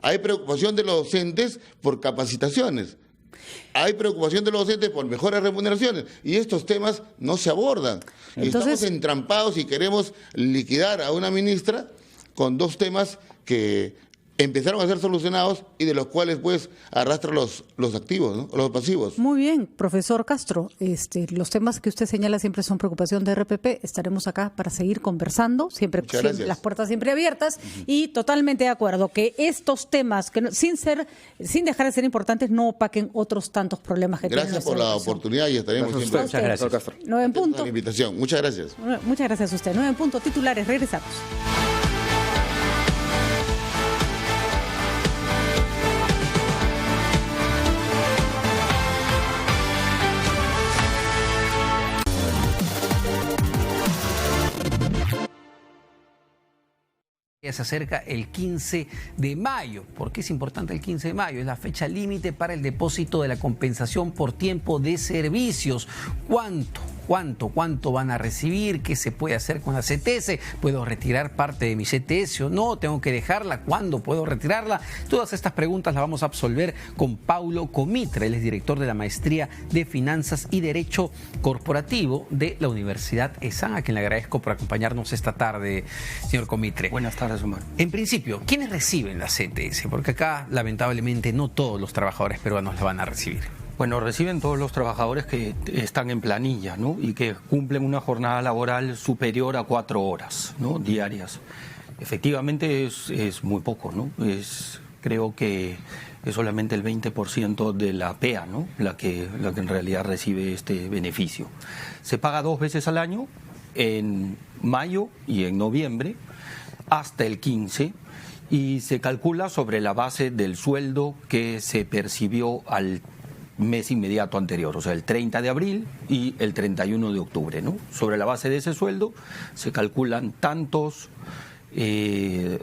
Hay preocupación de los docentes por capacitaciones. Hay preocupación de los docentes por mejores remuneraciones y estos temas no se abordan. Estamos entrampados y queremos liquidar a una ministra con dos temas que empezaron a ser solucionados y de los cuales pues arrastra los activos, ¿no? Los pasivos. Muy bien, profesor Castro, los temas que usted señala siempre son preocupación de RPP. Estaremos acá para seguir conversando, siempre las puertas siempre abiertas y totalmente de acuerdo que estos temas, que sin dejar de ser importantes, no opaquen otros tantos problemas que tienen. Gracias por la oportunidad y estaremos siempre. Muchas gracias, Castro. 9 en punto. La invitación. Muchas gracias. Muchas gracias a usted. 9 en punto, titulares, regresamos. Se acerca el 15 de mayo. ¿Por qué es importante el 15 de mayo? Es la fecha límite para el depósito de la compensación por tiempo de servicios. ¿Cuánto van a recibir? ¿Qué se puede hacer con la CTS? ¿Puedo retirar parte de mi CTS o no? ¿Tengo que dejarla? ¿Cuándo puedo retirarla? Todas estas preguntas las vamos a absolver con Paulo Comitre. Él es director de la Maestría de Finanzas y Derecho Corporativo de la Universidad ESAN, a quien le agradezco por acompañarnos esta tarde, señor Comitre. Buenas tardes, Omar. En principio, ¿quiénes reciben la CTS? Porque acá, lamentablemente, no todos los trabajadores peruanos la van a recibir. Bueno, reciben todos los trabajadores que están en planilla, ¿no? Y que cumplen una jornada laboral superior a 4 horas, ¿no? Diarias. Efectivamente es muy poco, ¿no? Creo que es solamente el 20% de la PEA, ¿no? La que en realidad recibe este beneficio. Se paga 2 veces al año, en mayo y en noviembre, hasta el 15, y se calcula sobre la base del sueldo que se percibió al mes inmediato anterior, o sea, el 30 de abril y el 31 de octubre, ¿no? Sobre la base de ese sueldo se calculan tantos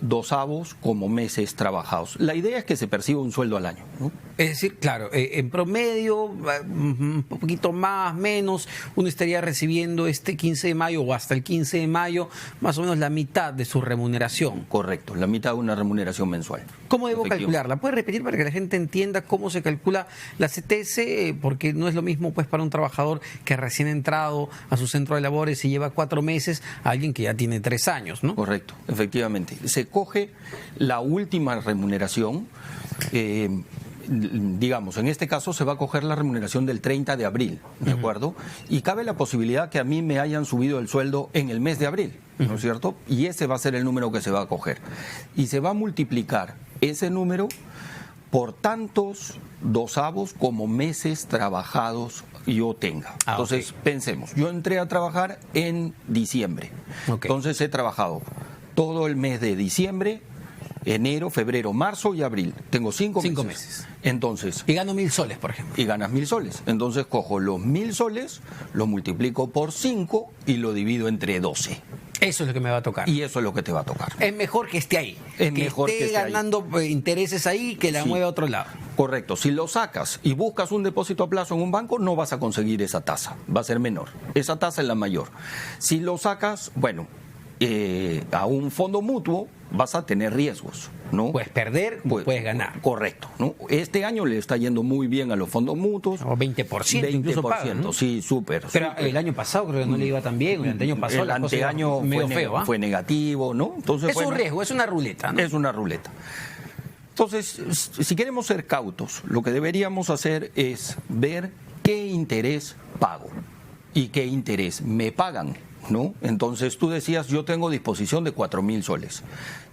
dosavos como meses trabajados. La idea es que se perciba un sueldo al año, ¿no? Es decir, claro, en promedio, un poquito más, menos, uno estaría recibiendo este 15 de mayo o hasta el 15 de mayo más o menos la mitad de su remuneración. Correcto, la mitad de una remuneración mensual. ¿Cómo debo calcularla? ¿Puede repetir para que la gente entienda cómo se calcula la CTS? Porque no es lo mismo pues para un trabajador que recién ha entrado a su centro de labores y lleva 4 meses a alguien que ya tiene 3 años, ¿no? Correcto, efectivamente. Se coge la última remuneración, digamos, en este caso se va a coger la remuneración del 30 de abril, ¿de acuerdo? Y cabe la posibilidad que a mí me hayan subido el sueldo en el mes de abril, ¿no es cierto? Y ese va a ser el número que se va a coger. Y se va a multiplicar ese número por tantos dosavos como meses trabajados yo tenga. Entonces, pensemos, yo entré a trabajar en diciembre. Entonces he trabajado todo el mes de diciembre, enero, febrero, marzo y abril. Tengo 5 meses. Entonces, y gano 1.000 soles, por ejemplo. Y ganas 1.000 soles. Entonces cojo los 1.000 soles, lo multiplico por 5 y lo divido entre 12. Eso es lo que me va a tocar. Y eso es lo que te va a tocar. Es mejor que esté ahí. Es mejor que esté ganando intereses ahí que la mueva a otro lado. Correcto. Si lo sacas y buscas un depósito a plazo en un banco, no vas a conseguir esa tasa. Va a ser menor. Esa tasa es la mayor. Si lo sacas, bueno, a un fondo mutuo, vas a tener riesgos, ¿no? Puedes perder, puedes ganar. Correcto, ¿no? Este año le está yendo muy bien a los fondos mutuos. O 20%, incluso pagan, ¿no? Sí, súper. Pero el año pasado creo que no le iba tan bien, el anteaño pasado el anteaño fue negativo, ¿no? Entonces, es un riesgo, es una ruleta, ¿no? Es una ruleta. Entonces, si queremos ser cautos, lo que deberíamos hacer es ver qué interés pago y qué interés me pagan, ¿no? Entonces tú decías, yo tengo disposición de 4.000 soles.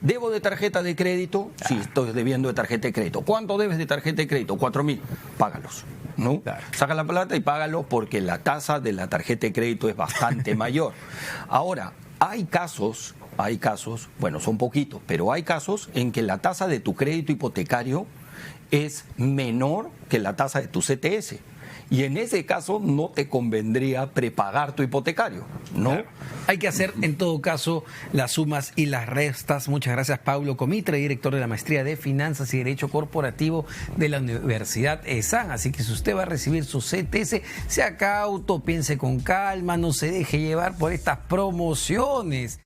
¿Debo de tarjeta de crédito? Sí, estoy debiendo de tarjeta de crédito. ¿Cuánto debes de tarjeta de crédito? 4.000. Págalos, ¿no? Saca la plata y págalo porque la tasa de la tarjeta de crédito es bastante mayor. Ahora, hay casos, bueno, son poquitos, pero hay casos en que la tasa de tu crédito hipotecario es menor que la tasa de tu CTS. Y en ese caso no te convendría prepagar tu hipotecario, ¿no? Claro. Hay que hacer en todo caso las sumas y las restas. Muchas gracias, Paulo Comitre, director de la Maestría de Finanzas y Derecho Corporativo de la Universidad ESAN. Así que si usted va a recibir su CTS, sea cauto, piense con calma, no se deje llevar por estas promociones.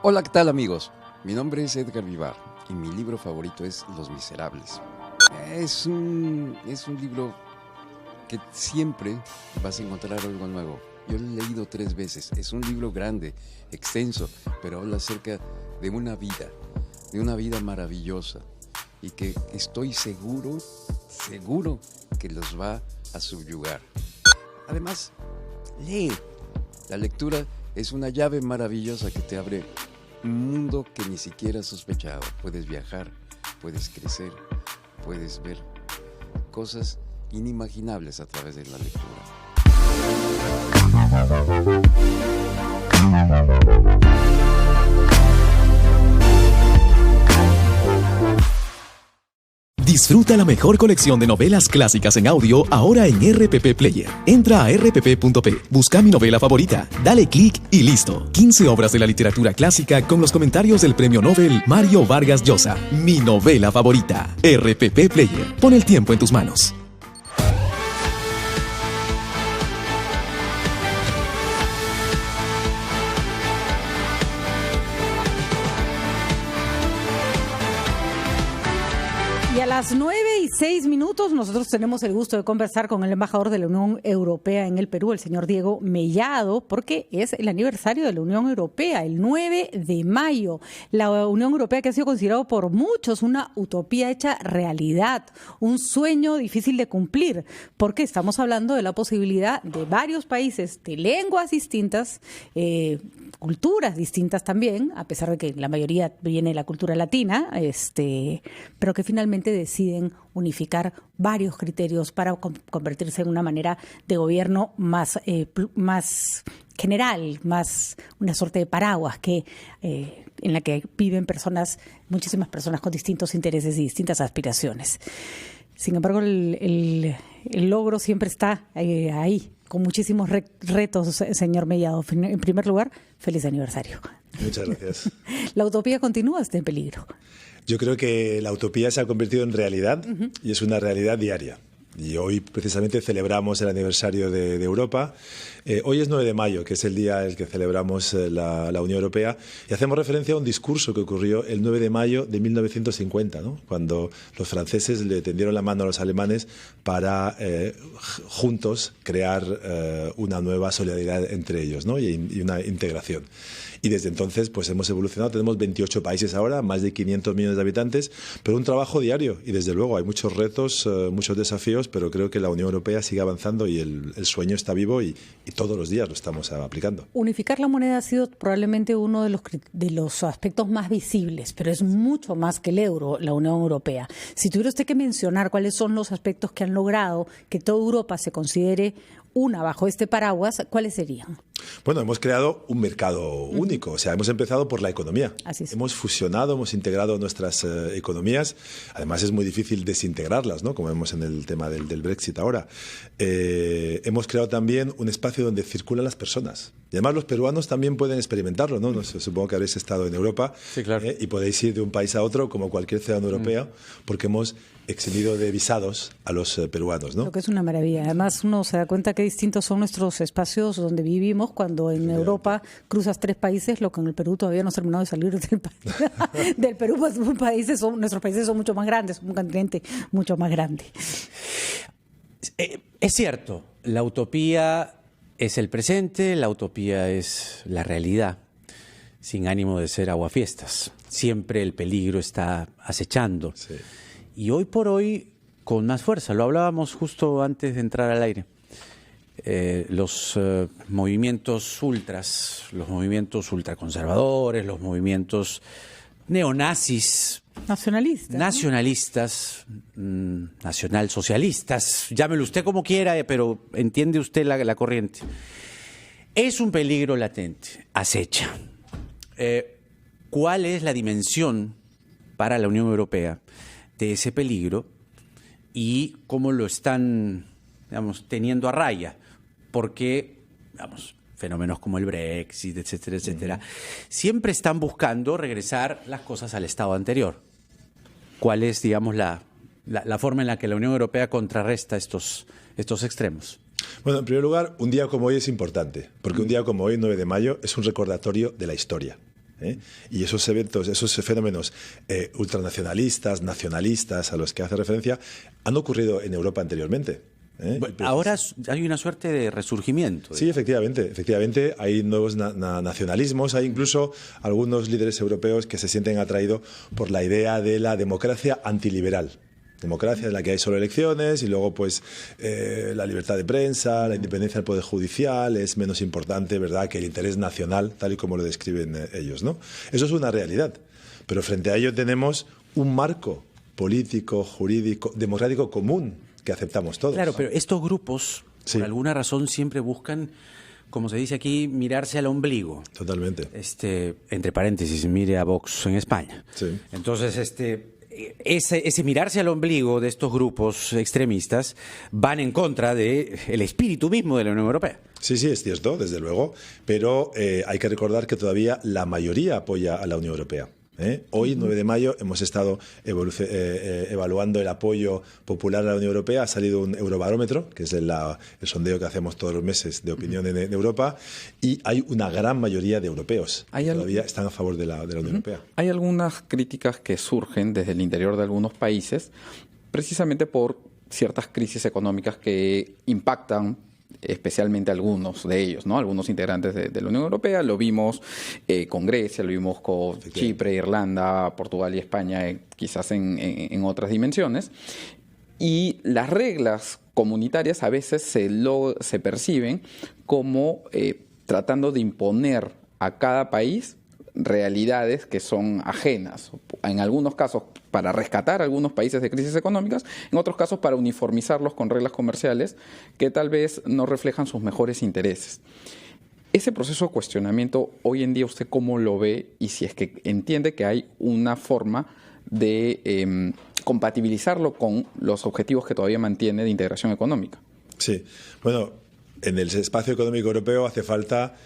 Hola, ¿qué tal, amigos? Mi nombre es Edgar Vivar y mi libro favorito es Los Miserables. Es un libro que siempre vas a encontrar algo nuevo. Yo lo he leído 3 veces. Es un libro grande, extenso, pero habla acerca de una vida maravillosa y que estoy seguro que los va a subyugar. Además, lee. La lectura es una llave maravillosa que te abre un mundo que ni siquiera sospechaba. Puedes viajar, puedes crecer, puedes ver cosas inimaginables a través de la lectura. Disfruta la mejor colección de novelas clásicas en audio ahora en RPP Player. Entra a rpp.p, busca mi novela favorita, dale clic y listo. 15 obras de la literatura clásica con los comentarios del premio Nobel Mario Vargas Llosa. Mi novela favorita. RPP Player. Pon el tiempo en tus manos. A las 9:06 nosotros tenemos el gusto de conversar con el embajador de la Unión Europea en el Perú, el señor Diego Mellado, porque es el aniversario de la Unión Europea, el 9 de mayo. La Unión Europea que ha sido considerado por muchos una utopía hecha realidad, un sueño difícil de cumplir, porque estamos hablando de la posibilidad de varios países de lenguas distintas, culturas distintas también, a pesar de que la mayoría viene de la cultura latina, pero que finalmente deciden unificar varios criterios para convertirse en una manera de gobierno más general, más una suerte de paraguas en la que viven muchísimas personas con distintos intereses y distintas aspiraciones. Sin embargo, el logro siempre está ahí, con muchísimos retos, señor Mellado. En primer lugar, feliz aniversario. Muchas gracias. La utopía continúa, está en peligro. Yo creo que la utopía se ha convertido en realidad y es una realidad diaria. Y hoy precisamente celebramos el aniversario de Europa. Hoy es 9 de mayo, que es el día en el que celebramos la Unión Europea, y hacemos referencia a un discurso que ocurrió el 9 de mayo de 1950, ¿no? Cuando los franceses le tendieron la mano a los alemanes para juntos crear una nueva solidaridad entre ellos, ¿no? y una integración. Y desde entonces pues hemos evolucionado, tenemos 28 países ahora, más de 500 millones de habitantes, pero un trabajo diario y desde luego hay muchos retos, muchos desafíos, pero creo que la Unión Europea sigue avanzando y el sueño está vivo y todos los días lo estamos aplicando. Unificar la moneda ha sido probablemente uno de los aspectos más visibles, pero es mucho más que el euro, la Unión Europea. Si tuviera usted que mencionar cuáles son los aspectos que han logrado que toda Europa se considere una bajo este paraguas, ¿cuáles serían? Bueno, hemos creado un mercado único, o sea, hemos empezado por la economía. Así es. Hemos fusionado, hemos integrado nuestras economías, además es muy difícil desintegrarlas, ¿no? Como vemos en el tema del Brexit ahora. Hemos creado también un espacio donde circulan las personas. Y además los peruanos también pueden experimentarlo, ¿no? Supongo que habréis estado en Europa, sí, claro. Y podéis ir de un país a otro como cualquier ciudadano europeo, porque hemos eximido de visados a los peruanos, ¿no? Lo que es una maravilla. Además, uno se da cuenta que distintos son nuestros espacios donde vivimos. Cuando en Europa cruzas 3 países, lo que en el Perú todavía no has terminado de salir del Perú, pues nuestros países son mucho más grandes, un continente mucho más grande. Es cierto, la utopía es el presente, la utopía es la realidad, sin ánimo de ser aguafiestas. Siempre el peligro está acechando. Sí. Y hoy por hoy, con más fuerza, lo hablábamos justo antes de entrar al aire, los movimientos ultras, los movimientos ultraconservadores, los movimientos neonazis, nacionalistas, nacionalsocialistas, llámelo usted como quiera, pero entiende usted la corriente. Es un peligro latente, acecha. ¿Cuál es la dimensión para la Unión Europea de ese peligro y cómo lo están, digamos, teniendo a raya? Porque, digamos, fenómenos como el Brexit, etcétera, etcétera, siempre están buscando regresar las cosas al estado anterior. ¿Cuál es, digamos, la forma en la que la Unión Europea contrarresta estos extremos? Bueno, en primer lugar, un día como hoy es importante, porque un día como hoy, 9 de mayo, es un recordatorio de la historia. Y esos eventos, esos fenómenos ultranacionalistas, nacionalistas a los que hace referencia, han ocurrido en Europa anteriormente. Bueno, ahora hay una suerte de resurgimiento. Sí, efectivamente hay nuevos nacionalismos, hay incluso algunos líderes europeos que se sienten atraídos por la idea de la democracia antiliberal. Democracia en la que hay solo elecciones y luego pues la libertad de prensa, la independencia del Poder Judicial es menos importante, ¿verdad?, que el interés nacional, tal y como lo describen ellos, ¿no? Eso es una realidad, pero frente a ello tenemos un marco político, jurídico, democrático común que aceptamos todos. Claro, pero estos grupos, por alguna razón, siempre buscan, como se dice aquí, mirarse al ombligo. Totalmente. Entre paréntesis, mire a Vox en España. Sí. Entonces, ese mirarse al ombligo de estos grupos extremistas van en contra del espíritu mismo de la Unión Europea. Sí, es cierto, desde luego, pero hay que recordar que todavía la mayoría apoya a la Unión Europea. Hoy, 9 de mayo, hemos estado evaluando el apoyo popular a la Unión Europea. Ha salido un Eurobarómetro, que es el sondeo que hacemos todos los meses de opinión en Europa, y hay una gran mayoría de europeos que todavía están a favor de la Unión Europea. Hay algunas críticas que surgen desde el interior de algunos países, precisamente por ciertas crisis económicas que impactan especialmente algunos de ellos, ¿no? Algunos integrantes de la Unión Europea. Lo vimos con Grecia, lo vimos con Chipre, Irlanda, Portugal y España, quizás en otras dimensiones. Y las reglas comunitarias a veces se perciben como tratando de imponer a cada país realidades que son ajenas, en algunos casos para rescatar a algunos países de crisis económicas, en otros casos para uniformizarlos con reglas comerciales que tal vez no reflejan sus mejores intereses. Ese proceso de cuestionamiento, hoy en día, ¿usted cómo lo ve? Y si es que entiende que hay una forma de compatibilizarlo con los objetivos que todavía mantiene de integración económica. Sí, bueno, en el espacio económico europeo hace falta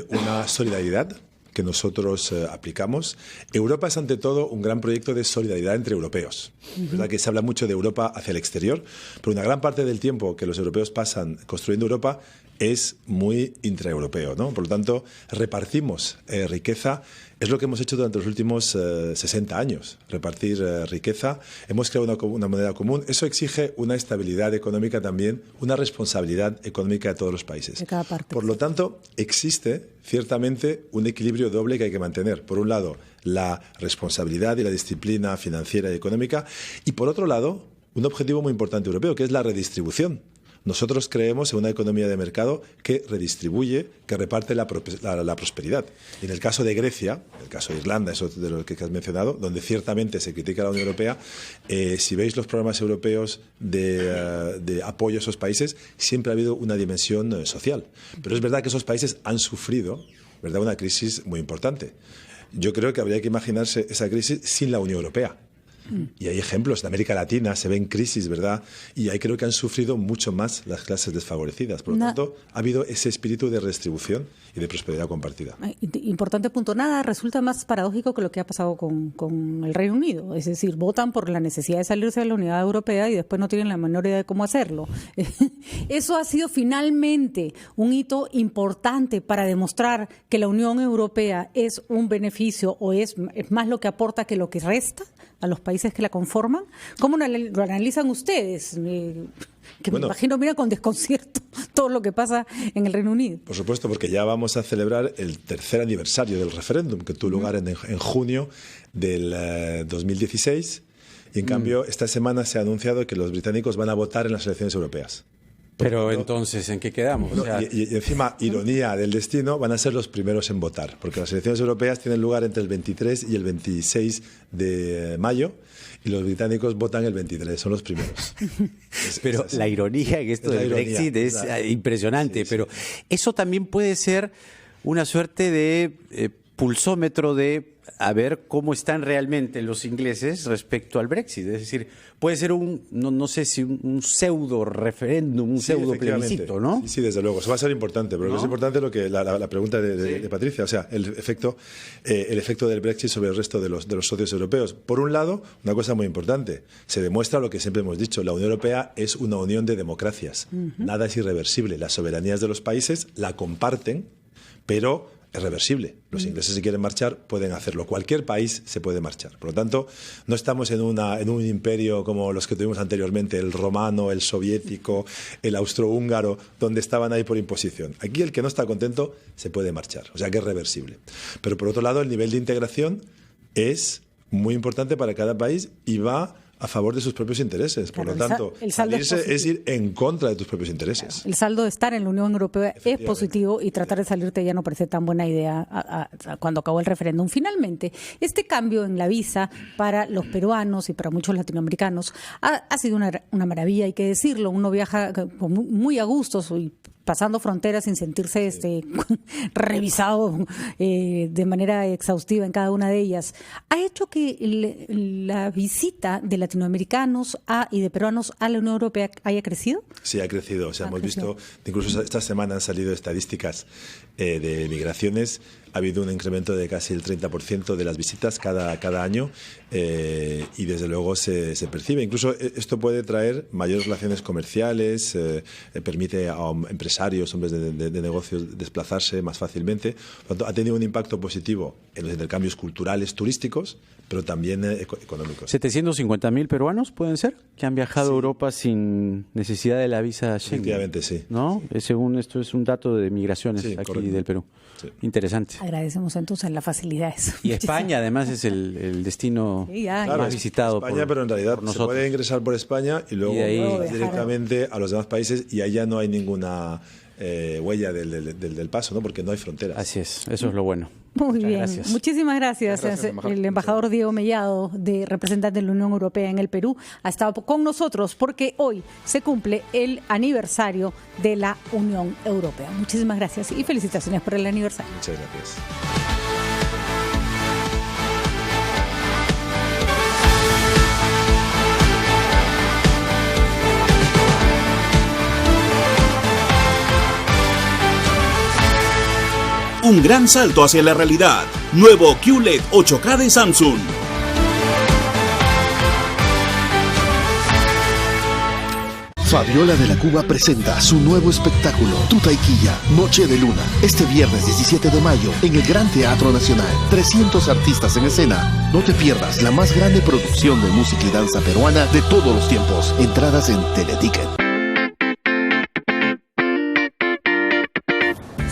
una solidaridad que nosotros aplicamos. Europa es ante todo un gran proyecto de solidaridad entre europeos. Es verdad que se habla mucho de Europa hacia el exterior, pero una gran parte del tiempo que los europeos pasan construyendo Europa es muy intraeuropeo, ¿no? Por lo tanto, repartimos riqueza. Es lo que hemos hecho durante los últimos 60 años, repartir riqueza. Hemos creado una moneda común. Eso exige una estabilidad económica también, una responsabilidad económica de todos los países. De cada parte. Por lo tanto, existe ciertamente un equilibrio doble que hay que mantener. Por un lado, la responsabilidad y la disciplina financiera y económica. Y por otro lado, un objetivo muy importante europeo, que es la redistribución. Nosotros creemos en una economía de mercado que redistribuye, que reparte la prosperidad. Y en el caso de Grecia, en el caso de Irlanda, eso de lo que has mencionado, donde ciertamente se critica a la Unión Europea, si veis los programas europeos de apoyo a esos países, siempre ha habido una dimensión social. Pero es verdad que esos países han sufrido, ¿verdad?, una crisis muy importante. Yo creo que habría que imaginarse esa crisis sin la Unión Europea. Y hay ejemplos, en América Latina se ven crisis, ¿verdad? Y ahí creo que han sufrido mucho más las clases desfavorecidas. Por lo tanto, ha habido ese espíritu de redistribución y de prosperidad compartida. Importante punto. Nada resulta más paradójico que lo que ha pasado con el Reino Unido. Es decir, votan por la necesidad de salirse de la Unidad Europea y después no tienen la menor idea de cómo hacerlo. Eso ha sido finalmente un hito importante para demostrar que la Unión Europea es un beneficio o es más lo que aporta que lo que resta a los países que la conforman. ¿Cómo lo analizan ustedes? Que me imagino miran con desconcierto todo lo que pasa en el Reino Unido. Por supuesto, porque ya vamos a celebrar el tercer aniversario del referéndum, que tuvo lugar en junio del 2016, y en cambio esta semana se ha anunciado que los británicos van a votar en las elecciones europeas. Pero entonces, ¿en qué quedamos? No, y encima, ironía del destino, van a ser los primeros en votar, porque las elecciones europeas tienen lugar entre el 23 y el 26 de mayo, y los británicos votan el 23, son los primeros. Pero la ironía en esto del Brexit es impresionante, pero eso también puede ser una suerte de pulsómetro de a ver cómo están realmente los ingleses respecto al Brexit. Es decir, puede ser no sé si un pseudo referéndum, un pseudo plebiscito, ¿no? Sí, desde luego. Eso va a ser importante, pero es importante lo que la pregunta de Patricia, o sea, el efecto del Brexit sobre el resto de los socios europeos. Por un lado, una cosa muy importante, se demuestra lo que siempre hemos dicho, la Unión Europea es una unión de democracias. Nada es irreversible. Las soberanías de los países la comparten, pero es reversible. Los ingleses, si quieren marchar, pueden hacerlo. Cualquier país se puede marchar. Por lo tanto, no estamos en un imperio como los que tuvimos anteriormente, el romano, el soviético, el austrohúngaro, donde estaban ahí por imposición. Aquí el que no está contento se puede marchar. O sea que es reversible. Pero por otro lado, el nivel de integración es muy importante para cada país y va a favor de sus propios intereses. Por lo tanto, salirse es ir en contra de tus propios intereses. Claro, el saldo de estar en la Unión Europea es positivo y tratar de salirte ya no parece tan buena idea cuando acabó el referéndum. Finalmente, este cambio en la visa para los peruanos y para muchos latinoamericanos ha sido una maravilla, hay que decirlo. Uno viaja muy a gusto y pasando fronteras sin sentirse revisado de manera exhaustiva en cada una de ellas. ¿Ha hecho que la visita de latinoamericanos y de peruanos a la Unión Europea haya crecido? Sí, ha crecido. O sea, hemos visto, incluso esta semana han salido estadísticas de migraciones. Ha habido un incremento de casi el 30% de las visitas cada año y desde luego se percibe. Incluso esto puede traer mayores relaciones comerciales, permite a empresarios, hombres de negocios desplazarse más fácilmente. Por lo tanto, ha tenido un impacto positivo en los intercambios culturales turísticos, pero también económicos. 750.000 peruanos pueden ser que han viajado a Europa sin necesidad de la visa Schengen. Efectivamente, sí. ¿No? Según esto es un dato de migraciones aquí correcto. Del Perú. Sí. Interesante. Agradecemos entonces las facilidades. Y España además es el destino más visitado. España, pero en realidad se puede ingresar por España y luego directamente a los demás países y allá no hay ninguna huella del paso, ¿no? Porque no hay fronteras. Así es, eso es lo bueno. Muy bien, gracias. Muchísimas gracias. El embajador Diego Mellado, representante de la Unión Europea en el Perú, ha estado con nosotros porque hoy se cumple el aniversario de la Unión Europea. Muchísimas gracias y felicitaciones por el aniversario. Muchas gracias. Un gran salto hacia la realidad. Nuevo QLED 8K de Samsung. Fabiola de la Cuba presenta su nuevo espectáculo, Tutaiquilla, Noche de Luna, este viernes 17 de mayo en el Gran Teatro Nacional. 300 artistas en escena. No te pierdas la más grande producción de música y danza peruana de todos los tiempos. Entradas en Teleticket.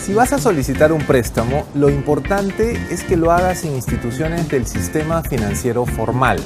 Si vas a solicitar un préstamo, lo importante es que lo hagas en instituciones del sistema financiero formal.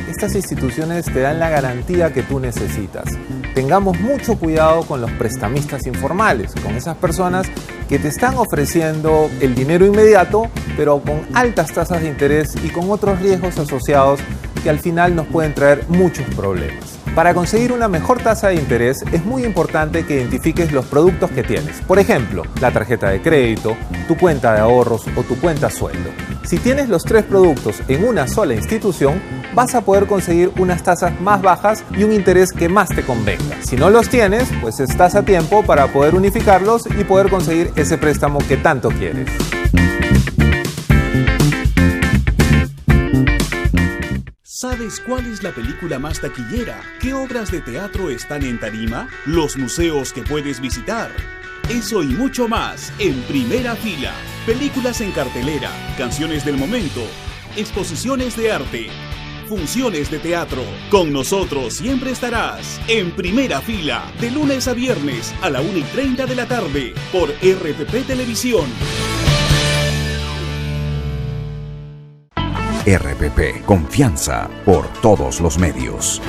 Estas instituciones te dan la garantía que tú necesitas. Tengamos mucho cuidado con los prestamistas informales, con esas personas que te están ofreciendo el dinero inmediato, pero con altas tasas de interés y con otros riesgos asociados que al final nos pueden traer muchos problemas. Para conseguir una mejor tasa de interés es muy importante que identifiques los productos que tienes. Por ejemplo, la tarjeta de crédito, tu cuenta de ahorros o tu cuenta sueldo. Si tienes los 3 productos en una sola institución, vas a poder conseguir unas tasas más bajas y un interés que más te convenga. Si no los tienes, pues estás a tiempo para poder unificarlos y poder conseguir ese préstamo que tanto quieres. ¿Sabes cuál es la película más taquillera? ¿Qué obras de teatro están en tarima? ¿Los museos que puedes visitar? Eso y mucho más en Primera Fila. Películas en cartelera, canciones del momento, exposiciones de arte, funciones de teatro. Con nosotros siempre estarás en Primera Fila, de lunes a viernes a la 1:30 de la tarde por RPP Televisión. RPP, confianza por todos los medios.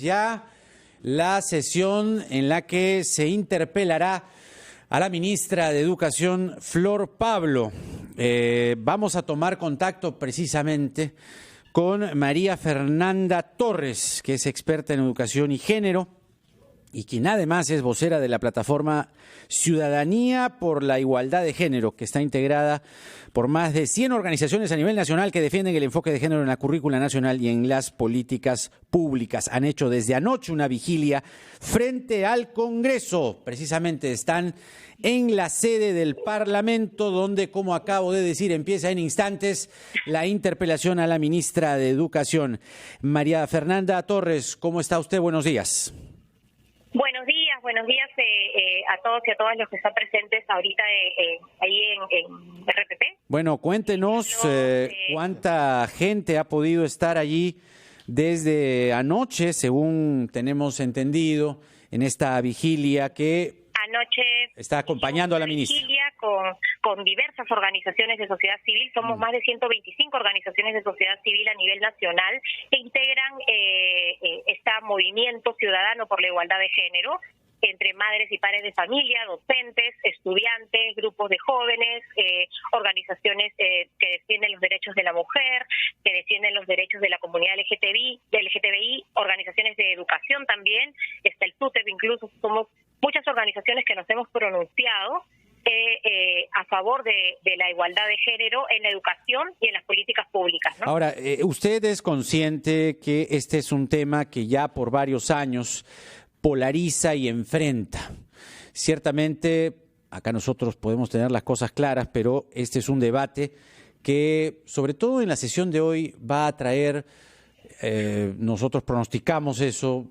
Ya la sesión en la que se interpelará a la ministra de Educación, Flor Pablo. Vamos a tomar contacto precisamente con María Fernanda Torres, que es experta en educación y género, y quien además es vocera de la plataforma Ciudadanía por la Igualdad de Género, que está integrada por más de 100 organizaciones a nivel nacional que defienden el enfoque de género en la currícula nacional y en las políticas públicas. Han hecho desde anoche una vigilia frente al Congreso. Precisamente están en la sede del Parlamento, donde, como acabo de decir, empieza en instantes la interpelación a la ministra de Educación. María Fernanda Torres, ¿cómo está usted? Buenos días. Buenos días a todos y a todas los que están presentes ahorita ahí en RPP. Bueno, cuéntenos cuánta gente ha podido estar allí desde anoche, según tenemos entendido, en esta vigilia que anoche está acompañando a la ministra. Vigilia con diversas organizaciones de sociedad civil. Somos más de 125 organizaciones de sociedad civil a nivel nacional que integran este movimiento ciudadano por la igualdad de género, entre madres y padres de familia, docentes, estudiantes, grupos de jóvenes, organizaciones que defienden los derechos de la mujer, que defienden los derechos de la comunidad LGTBI, organizaciones de educación también, está el SUTEP, incluso somos muchas organizaciones que nos hemos pronunciado a favor de la igualdad de género en la educación y en las políticas públicas, ¿no? Ahora, usted es consciente que este es un tema que ya por varios años polariza y enfrenta. Ciertamente, acá nosotros podemos tener las cosas claras, pero este es un debate que, sobre todo en la sesión de hoy, va a traer, nosotros pronosticamos eso,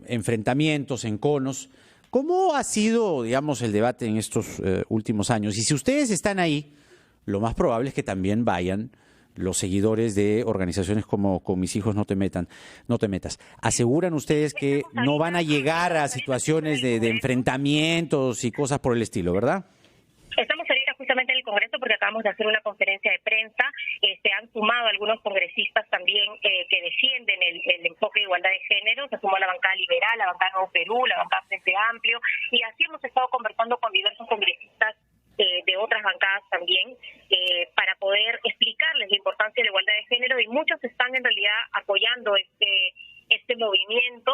enfrentamientos, enconos. ¿Cómo ha sido, digamos, el debate en estos últimos años? Y si ustedes están ahí, lo más probable es que también vayan los seguidores de organizaciones como Con Mis Hijos No Te Metas. ¿Aseguran ustedes que no van a llegar a situaciones de enfrentamientos y cosas por el estilo, verdad? Estamos ahorita justamente en el Congreso porque acabamos de hacer una conferencia de prensa. Se han sumado algunos congresistas también que defienden el enfoque de igualdad de género. Se sumó la bancada liberal, la bancada Nuevo Perú, la bancada Frente Amplio, y así hemos estado conversando con diversos congresistas de otras bancadas también, para poder explicarles la importancia de la igualdad de género, y muchos están en realidad apoyando este movimiento.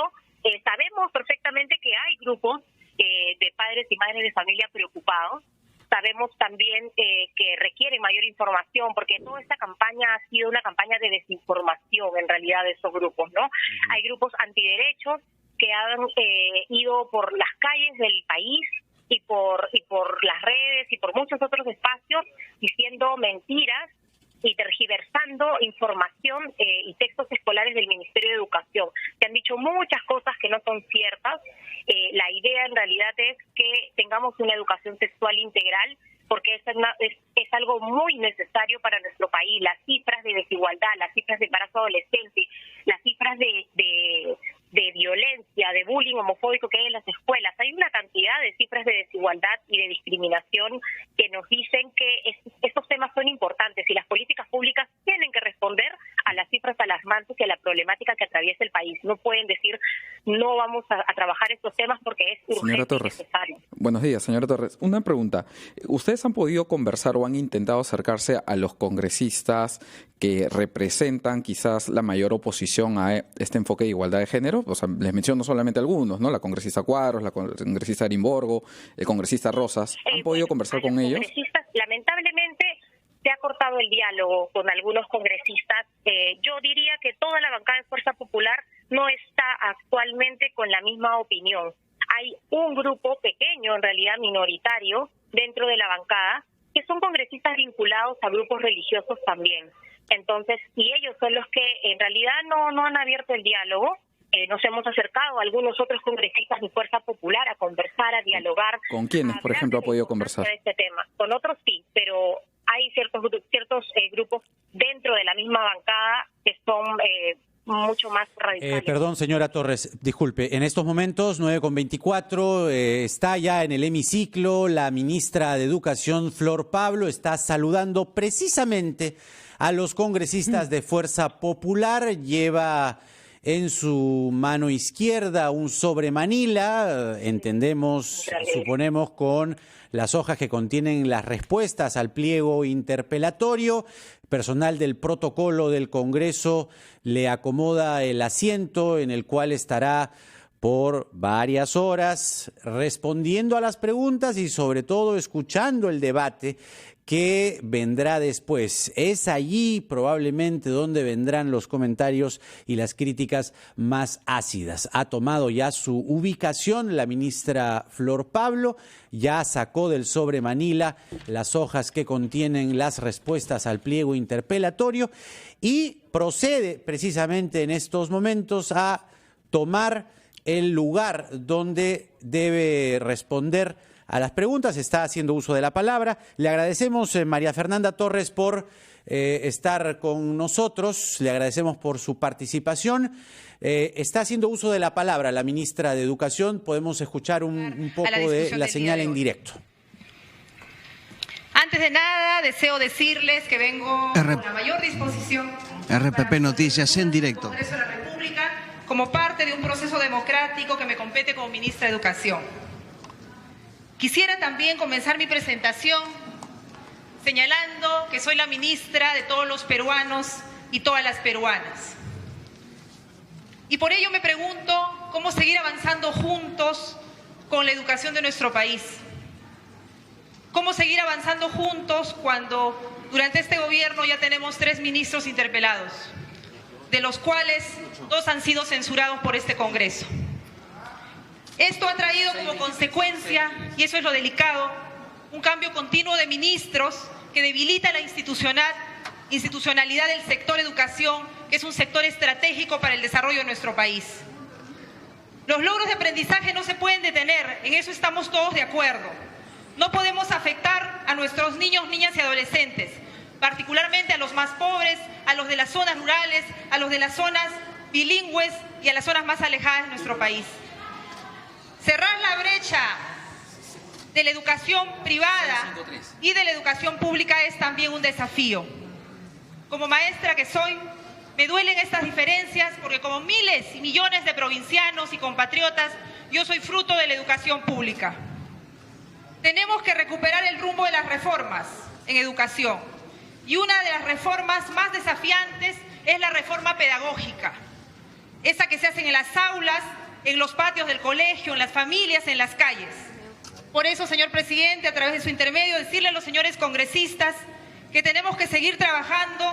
Sabemos perfectamente que hay grupos de padres y madres de familia preocupados. Sabemos también que requieren mayor información, porque toda esta campaña ha sido una campaña de desinformación en realidad de esos grupos, ¿no? Hay grupos antiderechos que han ido por las calles del país y por las redes y por muchos otros espacios diciendo mentiras y tergiversando información y textos escolares del Ministerio de Educación. Se han dicho muchas cosas que no son ciertas. La idea en realidad es que tengamos una educación sexual integral, porque es algo muy necesario para nuestro país. Las cifras de desigualdad, las cifras de embarazo adolescente, las cifras de violencia, de bullying homofóbico que hay en las escuelas. Hay una cantidad de cifras de desigualdad y de discriminación que nos dicen que estos temas son importantes y las políticas públicas tienen que responder a las cifras alarmantes y a la problemática que atraviesa el país. No pueden decir no vamos a trabajar estos temas porque es urgente y necesario. Buenos días, señora Torres. Una pregunta. ¿Ustedes han podido conversar o han intentado acercarse a los congresistas que representan quizás la mayor oposición a este enfoque de igualdad de género? O sea, les menciono solamente algunos, ¿no? La congresista Cuadros, la congresista Arimborgo, el congresista Rosas. ¿Han podido conversar con ellos? Lamentablemente se ha cortado el diálogo con algunos congresistas. Yo diría que toda la bancada de Fuerza Popular no está actualmente con la misma opinión. Hay un grupo pequeño, en realidad minoritario, dentro de la bancada, que son congresistas vinculados a grupos religiosos también. Entonces, y ellos son los que en realidad no han abierto el diálogo. Nos hemos acercado a algunos otros congresistas de Fuerza Popular a conversar, a dialogar. ¿Con quiénes, por ejemplo, ha podido conversar? De este tema. Con otros sí, pero hay ciertos grupos dentro de la misma bancada que son mucho más radicales. Perdón, señora Torres, disculpe. En estos momentos, 9:24, está ya en el hemiciclo la ministra de Educación, Flor Pablo, está saludando precisamente a los congresistas de Fuerza Popular. Lleva en su mano izquierda un sobre Manila, entendemos, suponemos, con las hojas que contienen las respuestas al pliego interpelatorio. Personal del protocolo del Congreso le acomoda el asiento en el cual estará por varias horas respondiendo a las preguntas y sobre todo escuchando el debate que vendrá después. Es allí probablemente donde vendrán los comentarios y las críticas más ácidas. Ha tomado ya su ubicación la ministra Flor Pablo, ya sacó del sobre Manila las hojas que contienen las respuestas al pliego interpelatorio y procede precisamente en estos momentos a tomar el lugar donde debe responder a las preguntas. Está haciendo uso de la palabra. Le agradecemos, María Fernanda Torres, por estar con nosotros. Le agradecemos por su participación. Está haciendo uso de la palabra la ministra de Educación. Podemos escuchar un poco de la señal en directo. Antes de nada, deseo decirles que vengo con la mayor disposición. RPP Noticias en directo. Congreso de la República, como parte de un proceso democrático que me compete como ministra de Educación. Quisiera también comenzar mi presentación señalando que soy la ministra de todos los peruanos y todas las peruanas. Y por ello me pregunto cómo seguir avanzando juntos con la educación de nuestro país. Cómo seguir avanzando juntos cuando durante este gobierno ya tenemos 3 ministros interpelados, de los cuales 2 han sido censurados por este Congreso. Esto ha traído como consecuencia, y eso es lo delicado, un cambio continuo de ministros que debilita la institucionalidad del sector educación, que es un sector estratégico para el desarrollo de nuestro país. Los logros de aprendizaje no se pueden detener, en eso estamos todos de acuerdo. No podemos afectar a nuestros niños, niñas y adolescentes, particularmente a los más pobres, a los de las zonas rurales, a los de las zonas bilingües y a las zonas más alejadas de nuestro país. Cerrar la brecha de la educación privada y de la educación pública es también un desafío. Como maestra que soy, me duelen estas diferencias porque como miles y millones de provincianos y compatriotas, yo soy fruto de la educación pública. Tenemos que recuperar el rumbo de las reformas en educación. Y una de las reformas más desafiantes es la reforma pedagógica. Esa que se hace en las aulas, en los patios del colegio, en las familias, en las calles. Por eso, señor presidente, a través de su intermedio, decirle a los señores congresistas que tenemos que seguir trabajando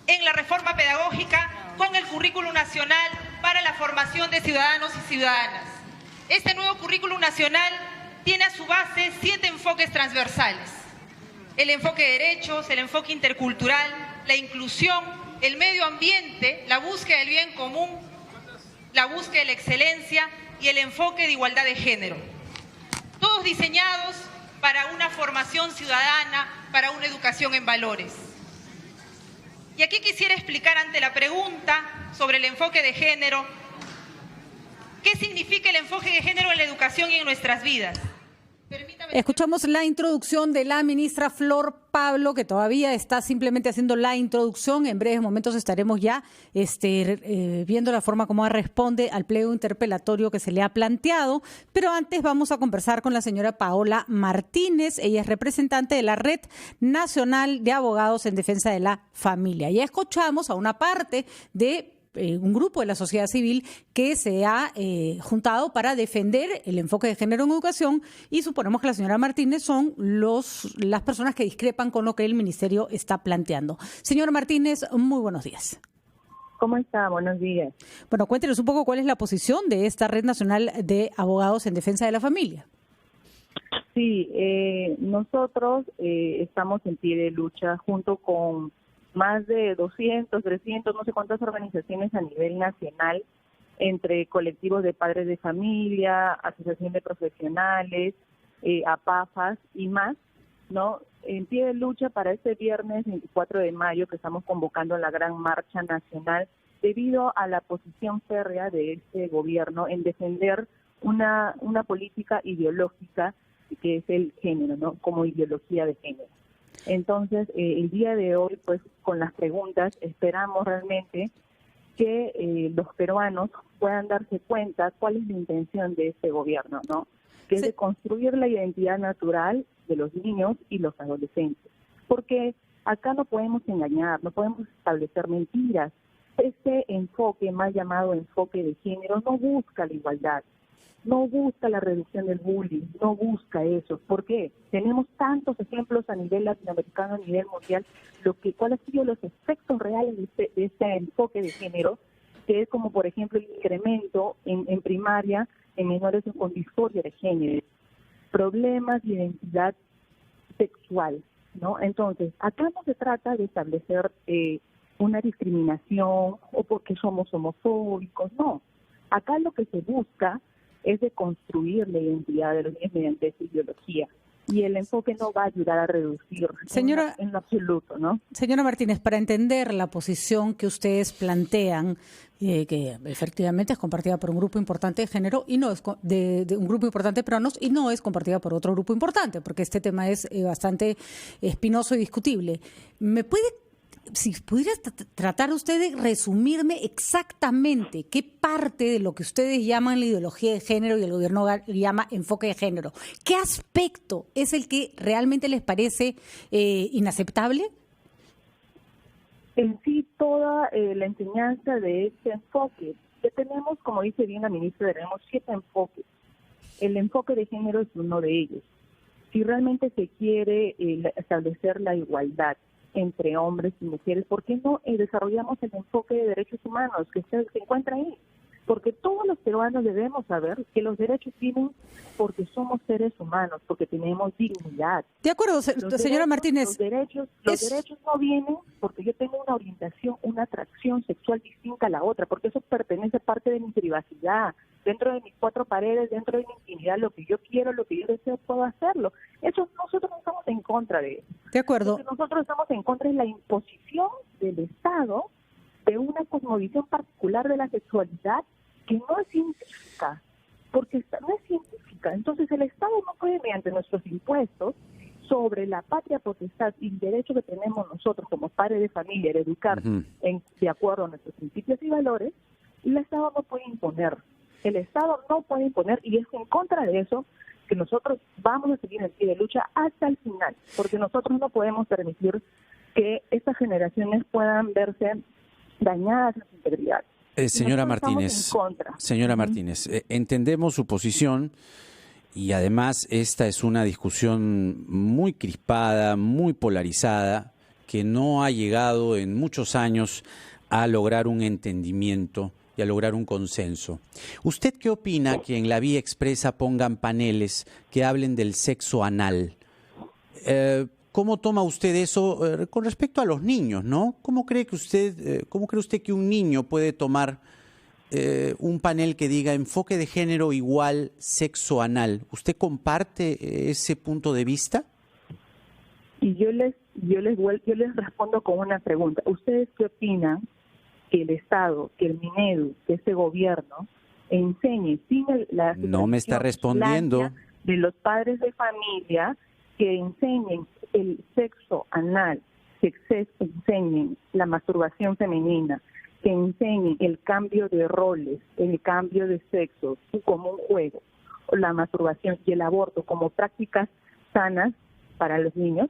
en la reforma pedagógica con el currículum nacional para la formación de ciudadanos y ciudadanas. Este nuevo currículum nacional tiene a su base 7 enfoques transversales. El enfoque de derechos, el enfoque intercultural, la inclusión, el medio ambiente, la búsqueda del bien común, la búsqueda de la excelencia y el enfoque de igualdad de género. Todos diseñados para una formación ciudadana, para una educación en valores. Y aquí quisiera explicar ante la pregunta sobre el enfoque de género, ¿qué significa el enfoque de género en la educación y en nuestras vidas? Escuchamos la introducción de la ministra Flor Pablo, que todavía está simplemente haciendo la introducción. En breves momentos estaremos ya viendo la forma como responde al pliego interpelatorio que se le ha planteado. Pero antes vamos a conversar con la señora Paola Martínez. Ella es representante de la Red Nacional de Abogados en Defensa de la Familia. Ya escuchamos a una parte de un grupo de la sociedad civil que se ha juntado para defender el enfoque de género en educación y suponemos que la señora Martínez son las personas que discrepan con lo que el ministerio está planteando. Señora Martínez, muy buenos días. ¿Cómo está? Buenos días. Bueno, cuéntenos un poco cuál es la posición de esta Red Nacional de Abogados en Defensa de la Familia. Sí, nosotros estamos en pie de lucha junto con más de 200, 300, no sé cuántas organizaciones a nivel nacional, entre colectivos de padres de familia, asociación de profesionales, APAFAS y más, ¿no? En pie de lucha para este viernes 24 de mayo que estamos convocando la gran marcha nacional debido a la posición férrea de este gobierno en defender una política ideológica que es el género, ¿no? Como ideología de género. Entonces, el día de hoy, pues, con las preguntas, esperamos realmente que los peruanos puedan darse cuenta cuál es la intención de este gobierno, ¿no? Que es de construir la identidad natural de los niños y los adolescentes. Porque acá no podemos engañar, no podemos establecer mentiras. Este enfoque, más llamado enfoque de género, no busca la igualdad, no busca la reducción del bullying, no busca eso. ¿Por qué? Tenemos tantos ejemplos a nivel latinoamericano, a nivel mundial, cuáles han sido los efectos reales de este enfoque de género, que es como, por ejemplo, el incremento en primaria en menores con disforia de género, problemas de identidad sexual, ¿no? Entonces, acá no se trata de establecer una discriminación o porque somos homofóbicos, no. Acá lo que se busca es de construir la identidad de los niños mediante esa ideología. Y el enfoque no va a ayudar a reducir en lo absoluto, ¿no? Señora Martínez, para entender la posición que ustedes plantean, que efectivamente es compartida por un grupo importante de género y no es de un grupo importante de peruanos y no es compartida por otro grupo importante, porque este tema es bastante espinoso y discutible. ¿Me puede, si pudiera tratar usted de resumirme exactamente qué parte de lo que ustedes llaman la ideología de género y el gobierno llama enfoque de género, qué aspecto es el que realmente les parece inaceptable? En sí, toda la enseñanza de este enfoque, que tenemos, como dice bien la ministra, tenemos 7 enfoques. El enfoque de género es uno de ellos. Si realmente se quiere establecer la igualdad entre hombres y mujeres, ¿por qué no desarrollamos el enfoque de derechos humanos que se encuentra ahí? Porque todos los peruanos debemos saber que los derechos vienen porque somos seres humanos, porque tenemos dignidad. De acuerdo, señora Martínez. Los derechos no vienen porque yo tengo una orientación, una atracción sexual distinta a la otra, porque eso pertenece parte de mi privacidad. Dentro de mis 4 paredes, dentro de mi intimidad, lo que yo quiero, lo que yo deseo, puedo hacerlo. Eso nosotros no estamos en contra de eso. De acuerdo. Lo que nosotros estamos en contra es la imposición del Estado de una cosmovisión particular de la sexualidad que no es científica, porque no es científica. Entonces el Estado no puede, mediante nuestros impuestos, sobre la patria potestad y el derecho que tenemos nosotros como padres de familia de educar de acuerdo a nuestros principios y valores, el Estado no puede imponer. El Estado no puede imponer, y es en contra de eso que nosotros vamos a seguir en pie de lucha hasta el final, porque nosotros no podemos permitir que estas generaciones puedan verse dañadas en su integridad. Señora Martínez, entendemos su posición y además esta es una discusión muy crispada, muy polarizada, que no ha llegado en muchos años a lograr un entendimiento y a lograr un consenso. ¿Usted qué opina que en la vía expresa pongan paneles que hablen del sexo anal? ¿Cómo toma usted eso con respecto a los niños, no? ¿Cómo cree usted que un niño puede tomar un panel que diga enfoque de género igual sexo anal? ¿Usted comparte ese punto de vista? Y yo les respondo con una pregunta. ¿Ustedes qué opinan que el Estado, que el Minedu, que este gobierno enseñe sin la no me está respondiendo de los padres de familia, que enseñen el sexo anal, que enseñen la masturbación femenina, que enseñen el cambio de roles, el cambio de sexo como un juego, la masturbación y el aborto como prácticas sanas para los niños?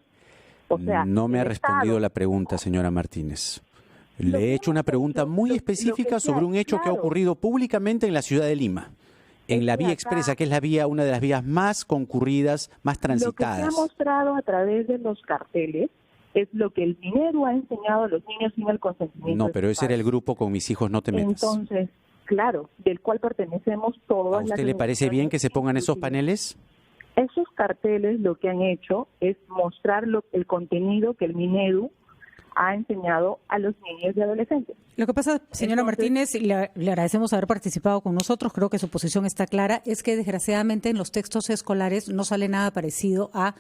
O sea, no me ha respondido la pregunta, señora Martínez. Le he hecho una pregunta muy específica sobre un hecho que ha ocurrido públicamente en la ciudad de Lima, en la vía expresa, que es una de las vías más concurridas, más transitadas. Lo que se ha mostrado a través de los carteles es lo que el dinero ha enseñado a los niños sin el consentimiento. No, pero ese era el grupo Con Mis Hijos No Te Metas. Entonces, claro, del cual pertenecemos todas. ¿A usted le parece bien que se pongan esos paneles? Esos carteles lo que han hecho es mostrar el contenido que el Minedu ha enseñado a los niños y adolescentes. Lo que pasa, señora Martínez, y le agradecemos haber participado con nosotros, creo que su posición está clara, es que desgraciadamente en los textos escolares no sale nada parecido a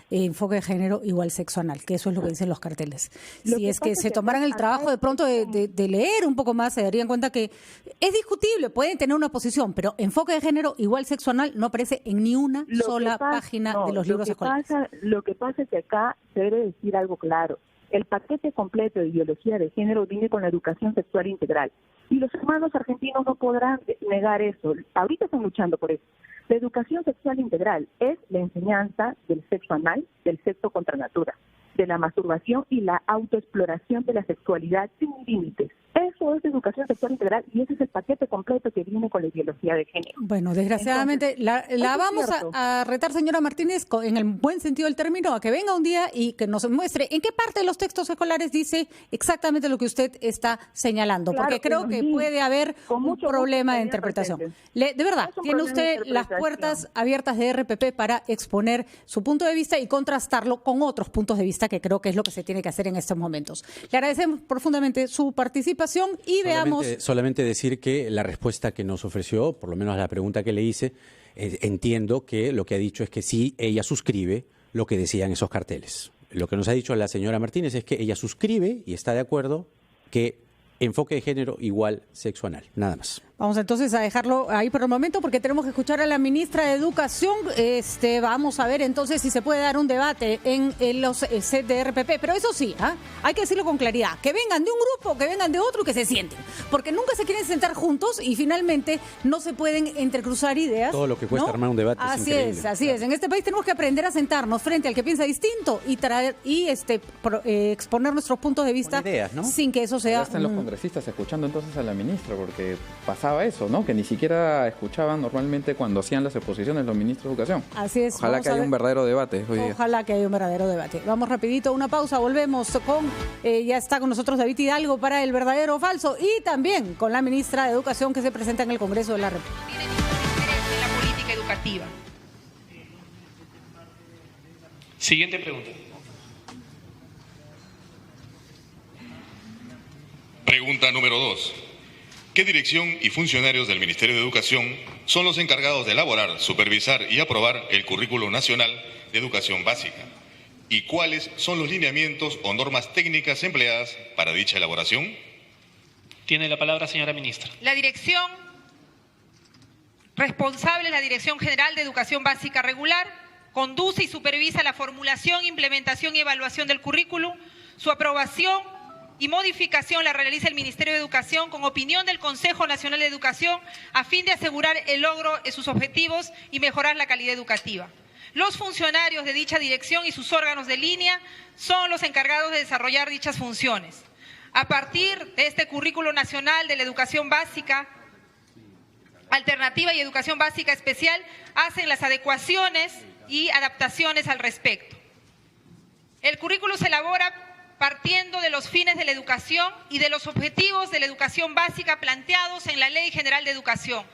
enfoque de género igual sexo anal, que eso es lo que dicen los carteles. Si es que se tomaran el trabajo de pronto de leer un poco más, se darían cuenta que es discutible, pueden tener una posición, pero enfoque de género igual sexo anal no aparece en ni una sola página de los libros escolares. Lo que pasa es que acá se debe decir algo claro. El paquete completo de ideología de género viene con la educación sexual integral. Y los hermanos argentinos no podrán negar eso. Ahorita están luchando por eso. La educación sexual integral es la enseñanza del sexo anal, del sexo contra natura. de la masturbación y la autoexploración de la sexualidad sin límites. Eso es educación sexual integral y ese es el paquete completo que viene con la ideología de género. Bueno, desgraciadamente Entonces, la vamos a retar, señora Martínez, en el buen sentido del término, a que venga un día y que nos muestre en qué parte de los textos escolares dice exactamente lo que usted está señalando, claro, porque creo que puede haber un problema de interpretación. De verdad, tiene usted las puertas abiertas de RPP para exponer su punto de vista y contrastarlo con otros puntos de vista, que creo que es lo que se tiene que hacer en estos momentos. Le agradecemos profundamente su participación y veamos... Solamente decir que la respuesta que nos ofreció, por lo menos a la pregunta que le hice, entiendo que lo que ha dicho es que sí, ella suscribe lo que decían esos carteles. Lo que nos ha dicho la señora Martínez es que ella suscribe y está de acuerdo que enfoque de género igual sexo anal, nada más. Vamos entonces a dejarlo ahí por el momento porque tenemos que escuchar a la ministra de Educación. Vamos a ver entonces si se puede dar un debate en los set de RPP. Pero eso sí, hay que decirlo con claridad. Que vengan de un grupo, que vengan de otro y que se sienten. Porque nunca se quieren sentar juntos y finalmente no se pueden entrecruzar ideas. Todo lo que cuesta armar un debate es increíble. Así es. En este país tenemos que aprender a sentarnos frente al que piensa distinto y traer y exponer nuestros puntos de vista con ideas, ¿no? Sin que eso sea... Están los congresistas escuchando entonces a la ministra porque pasaba eso, ¿no? Que ni siquiera escuchaban normalmente cuando hacían las exposiciones los ministros de Educación. Así es. Ojalá que haya un verdadero debate hoy día. Ojalá que haya un verdadero debate. Vamos rapidito a una pausa, volvemos con, ya está con nosotros David Hidalgo para el verdadero o falso y también con la ministra de Educación que se presenta en el Congreso de la República. Tienen interés en la política educativa. Siguiente pregunta. Pregunta número 2. ¿Qué dirección y funcionarios del Ministerio de Educación son los encargados de elaborar, supervisar y aprobar el Currículo Nacional de Educación Básica? ¿Y cuáles son los lineamientos o normas técnicas empleadas para dicha elaboración? Tiene la palabra, señora ministra. La dirección responsable es la Dirección General de Educación Básica Regular, conduce y supervisa la formulación, implementación y evaluación del currículum, su aprobación y modificación la realiza el Ministerio de Educación con opinión del Consejo Nacional de Educación a fin de asegurar el logro de sus objetivos y mejorar la calidad educativa. Los funcionarios de dicha dirección y sus órganos de línea son los encargados de desarrollar dichas funciones. A partir de este Currículo Nacional de la Educación Básica Alternativa y Educación Básica Especial, hacen las adecuaciones y adaptaciones al respecto. El currículo se elabora partiendo de los fines de la educación y de los objetivos de la educación básica planteados en la Ley General de Educación.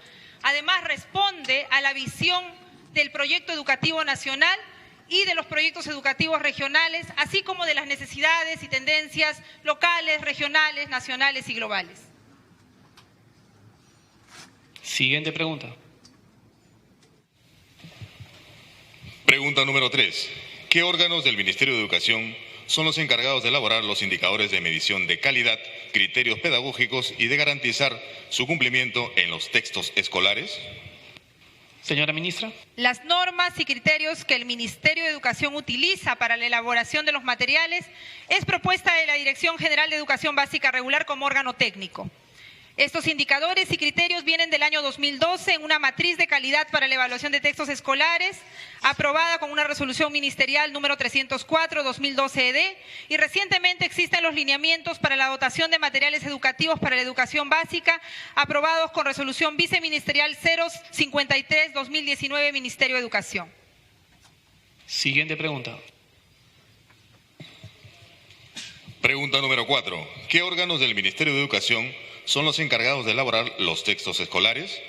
Además, responde a la visión del proyecto educativo nacional y de los proyectos educativos regionales, así como de las necesidades y tendencias locales, regionales, nacionales y globales. Siguiente pregunta. Pregunta número 3. ¿Qué órganos del Ministerio de Educación son los encargados de elaborar los indicadores de medición de calidad, criterios pedagógicos y de garantizar su cumplimiento en los textos escolares? Señora ministra. Las normas y criterios que el Ministerio de Educación utiliza para la elaboración de los materiales es propuesta de la Dirección General de Educación Básica Regular como órgano técnico. Estos indicadores y criterios vienen del año 2012 en una matriz de calidad para la evaluación de textos escolares, aprobada con una resolución ministerial número 304/2012-ED, y recientemente existen los lineamientos para la dotación de materiales educativos para la educación básica, aprobados con resolución viceministerial 053/2019, Ministerio de Educación. Siguiente pregunta. Pregunta número 4. ¿Qué órganos del Ministerio de Educación son los encargados de elaborar los textos escolares?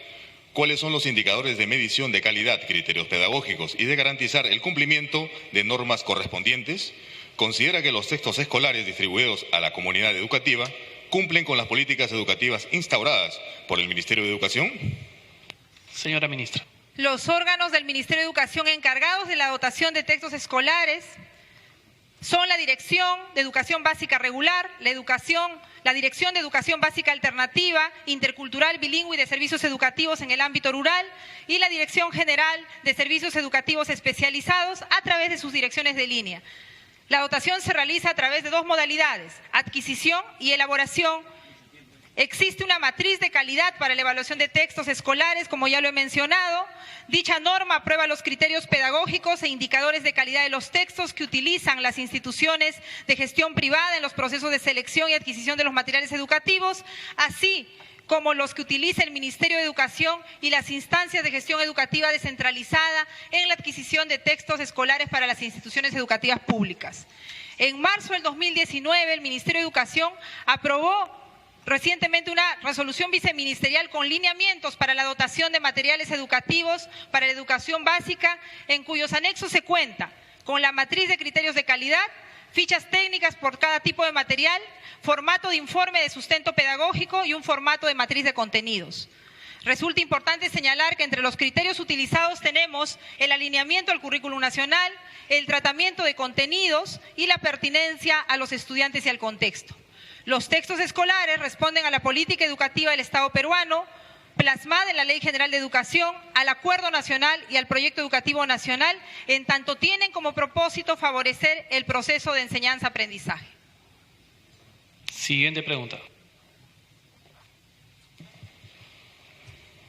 ¿Cuáles son los indicadores de medición de calidad, criterios pedagógicos y de garantizar el cumplimiento de normas correspondientes? ¿Considera que los textos escolares distribuidos a la comunidad educativa cumplen con las políticas educativas instauradas por el Ministerio de Educación? Señora ministra. Los órganos del Ministerio de Educación encargados de la dotación de textos escolares son la Dirección de Educación Básica Regular, la Dirección de Educación Básica Alternativa, Intercultural, Bilingüe y de Servicios Educativos en el ámbito rural y la Dirección General de Servicios Educativos Especializados a través de sus direcciones de línea. La dotación se realiza a través de dos modalidades, adquisición y elaboración, Existe una matriz de calidad para la evaluación de textos escolares, como ya lo he mencionado. Dicha norma aprueba los criterios pedagógicos e indicadores de calidad de los textos que utilizan las instituciones de gestión privada en los procesos de selección y adquisición de los materiales educativos, así como los que utiliza el Ministerio de Educación y las instancias de gestión educativa descentralizada en la adquisición de textos escolares para las instituciones educativas públicas. En marzo del 2019, el Ministerio de Educación aprobó recientemente una resolución viceministerial con lineamientos para la dotación de materiales educativos para la educación básica, en cuyos anexos se cuenta con la matriz de criterios de calidad, fichas técnicas por cada tipo de material, formato de informe de sustento pedagógico y un formato de matriz de contenidos. Resulta importante señalar que entre los criterios utilizados tenemos el alineamiento al currículum nacional, el tratamiento de contenidos y la pertinencia a los estudiantes y al contexto. Los textos escolares responden a la política educativa del Estado peruano, plasmada en la Ley General de Educación, al Acuerdo Nacional y al Proyecto Educativo Nacional, en tanto tienen como propósito favorecer el proceso de enseñanza-aprendizaje. Siguiente pregunta.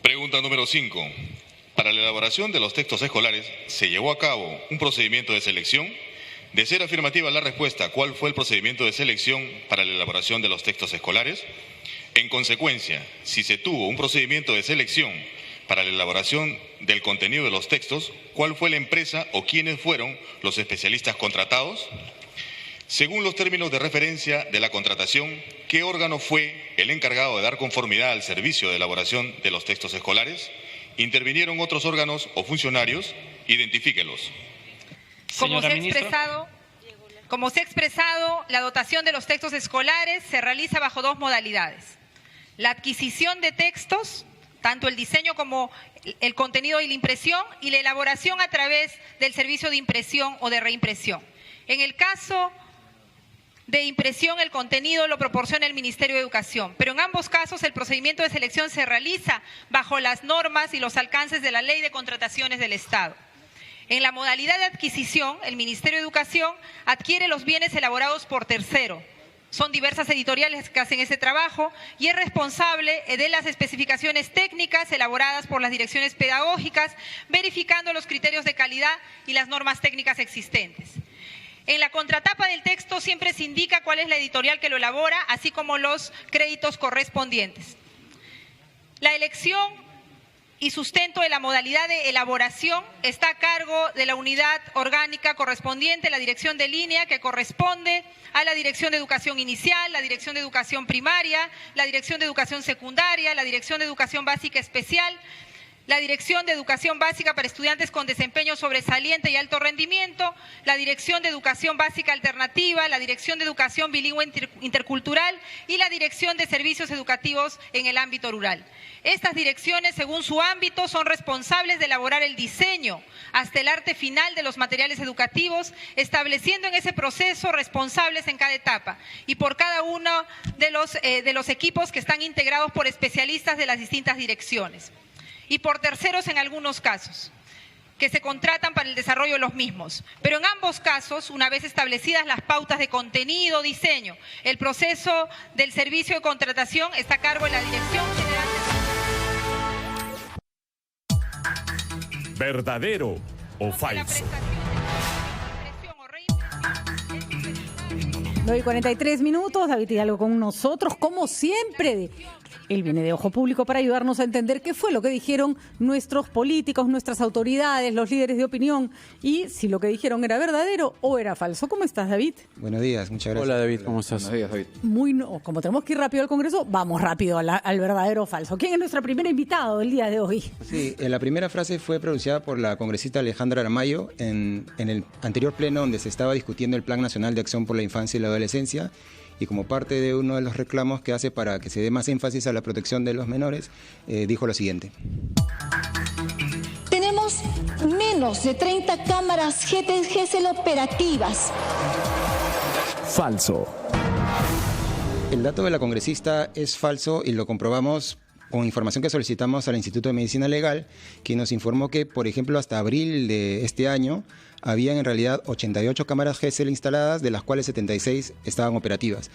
Pregunta número 5. Para la elaboración de los textos escolares, ¿se llevó a cabo un procedimiento de selección? De ser afirmativa la respuesta, ¿cuál fue el procedimiento de selección para la elaboración de los textos escolares? En consecuencia, si se tuvo un procedimiento de selección para la elaboración del contenido de los textos, ¿cuál fue la empresa o quiénes fueron los especialistas contratados? Según los términos de referencia de la contratación, ¿qué órgano fue el encargado de dar conformidad al servicio de elaboración de los textos escolares? ¿Intervinieron otros órganos o funcionarios? Identifíquelos. Como se ha expresado, la dotación de los textos escolares se realiza bajo dos modalidades. La adquisición de textos, tanto el diseño como el contenido y la impresión, y la elaboración a través del servicio de impresión o de reimpresión. En el caso de impresión, el contenido lo proporciona el Ministerio de Educación, pero en ambos casos el procedimiento de selección se realiza bajo las normas y los alcances de la Ley de Contrataciones del Estado. En la modalidad de adquisición, el Ministerio de Educación adquiere los bienes elaborados por tercero. Son diversas editoriales que hacen ese trabajo y es responsable de las especificaciones técnicas elaboradas por las direcciones pedagógicas, verificando los criterios de calidad y las normas técnicas existentes. En la contratapa del texto siempre se indica cuál es la editorial que lo elabora, así como los créditos correspondientes. La elección y sustento de la modalidad de elaboración está a cargo de la unidad orgánica correspondiente, la dirección de línea, que corresponde a la Dirección de Educación Inicial, la Dirección de Educación Primaria, la Dirección de Educación Secundaria, la Dirección de Educación Básica Especial, la Dirección de Educación Básica para Estudiantes con Desempeño Sobresaliente y Alto Rendimiento, la Dirección de Educación Básica Alternativa, la Dirección de Educación Bilingüe Intercultural y la Dirección de Servicios Educativos en el ámbito rural. Estas direcciones, según su ámbito, son responsables de elaborar el diseño hasta el arte final de los materiales educativos, estableciendo en ese proceso responsables en cada etapa y por cada uno de los equipos que están integrados por especialistas de las distintas direcciones. Y por terceros en algunos casos, que se contratan para el desarrollo de los mismos. Pero en ambos casos, una vez establecidas las pautas de contenido, diseño, el proceso del servicio de contratación está a cargo de la Dirección General de... ¿Verdadero o falso? 9:43 minutos, David Hidalgo con nosotros, como siempre. Él viene de Ojo Público para ayudarnos a entender qué fue lo que dijeron nuestros políticos, nuestras autoridades, los líderes de opinión, y si lo que dijeron era verdadero o era falso. ¿Cómo estás, David? Buenos días, muchas gracias. Hola, David, ¿cómo estás? Buenos días, David. Como tenemos que ir rápido al Congreso, vamos rápido al verdadero o falso. ¿Quién es nuestro primer invitado del día de hoy? Sí, la primera frase fue pronunciada por la congresista Alejandra Aramayo en el anterior pleno donde se estaba discutiendo el Plan Nacional de Acción por la Infancia y la Adolescencia, y como parte de uno de los reclamos que hace para que se dé más énfasis a la protección de los menores, dijo lo siguiente. Tenemos menos de 30 cámaras GESEL operativas. Falso. El dato de la congresista es falso y lo comprobamos con información que solicitamos al Instituto de Medicina Legal, que nos informó que, por ejemplo, hasta abril de este año, habían en realidad 88 cámaras GESEL instaladas, de las cuales 76 estaban operativas.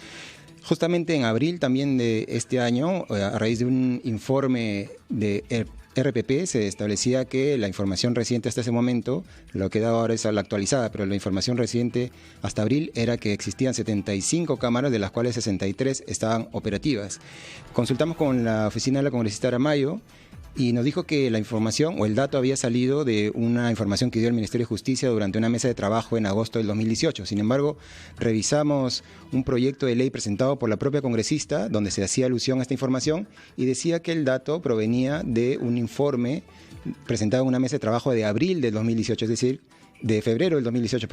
Justamente en abril también de este año, a raíz de un informe de RPP, se establecía que la información reciente hasta ese momento, lo que da ahora es la actualizada, pero la información reciente hasta abril era que existían 75 cámaras, de las cuales 63 estaban operativas. Consultamos con la oficina de la congresista Aramayo y nos dijo que la información o el dato había salido de una información que dio el Ministerio de Justicia durante una mesa de trabajo en agosto del 2018. Sin embargo, revisamos un proyecto de ley presentado por la propia congresista donde se hacía alusión a esta información y decía que el dato provenía de un informe presentado en una mesa de trabajo de abril del 2018, es decir, de febrero del 2018,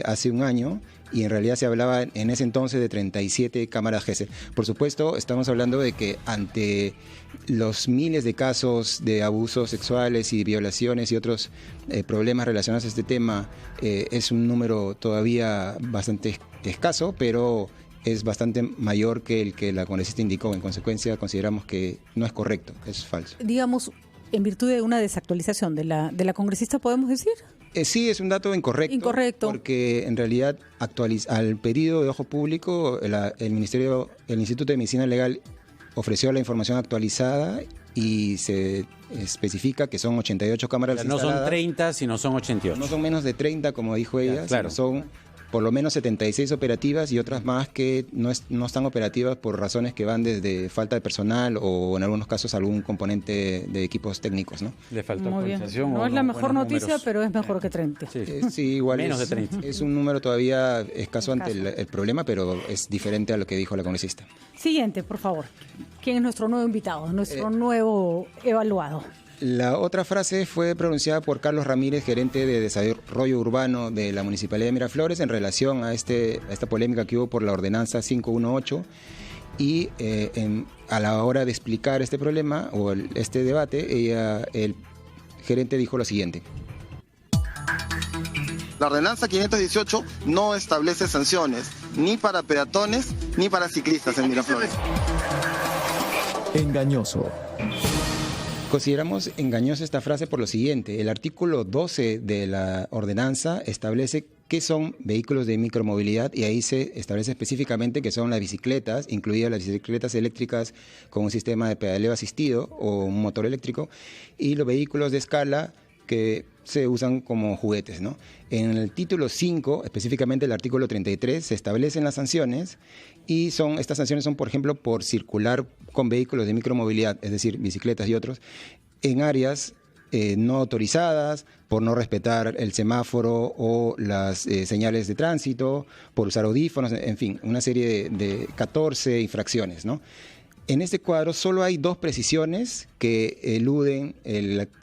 hace un año, y en realidad se hablaba en ese entonces de 37 cámaras GESEL. Por supuesto, estamos hablando de que ante los miles de casos de abusos sexuales y violaciones y otros problemas relacionados a este tema, es un número todavía bastante escaso, pero es bastante mayor que el que la congresista indicó. En consecuencia, consideramos que no es correcto, es falso. Digamos, en virtud de una desactualización de la congresista, ¿podemos decir? Sí, es un dato incorrecto. Porque en realidad, al pedido de ojo público, el Instituto de Medicina Legal ofreció la información actualizada y se especifica que son 88 cámaras instaladas. No son 30, sino son 88. No son menos de 30, como dijo ella, claro. Sino son por lo menos 76 operativas y otras más que no están operativas por razones que van desde falta de personal o en algunos casos algún componente de equipos técnicos, ¿no? Le falta actualización. No es la mejor noticia, pero es mejor que 30. Sí, igual menos de 30. Es un número todavía escaso ante el problema, pero es diferente a lo que dijo la congresista. Siguiente, por favor. ¿Quién es nuestro nuevo invitado, nuestro nuevo evaluado? La otra frase fue pronunciada por Carlos Ramírez, gerente de Desarrollo Urbano de la Municipalidad de Miraflores, en relación a esta polémica que hubo por la ordenanza 518. Y a la hora de explicar este problema o este debate, el gerente dijo lo siguiente. La ordenanza 518 no establece sanciones ni para peatones ni para ciclistas en Miraflores. Engañoso. Consideramos engañosa esta frase por lo siguiente. El artículo 12 de la ordenanza establece qué son vehículos de micromovilidad y ahí se establece específicamente que son las bicicletas, incluidas las bicicletas eléctricas con un sistema de pedaleo asistido o un motor eléctrico, y los vehículos de escala que se usan como juguetes, ¿no? En el título 5, específicamente el artículo 33, se establecen las sanciones y estas sanciones son, por ejemplo, por circular con vehículos de micromovilidad, es decir, bicicletas y otros, en áreas no autorizadas, por no respetar el semáforo o las señales de tránsito, por usar audífonos, en fin, una serie de 14 infracciones, ¿no? En este cuadro solo hay 2 precisiones que eluden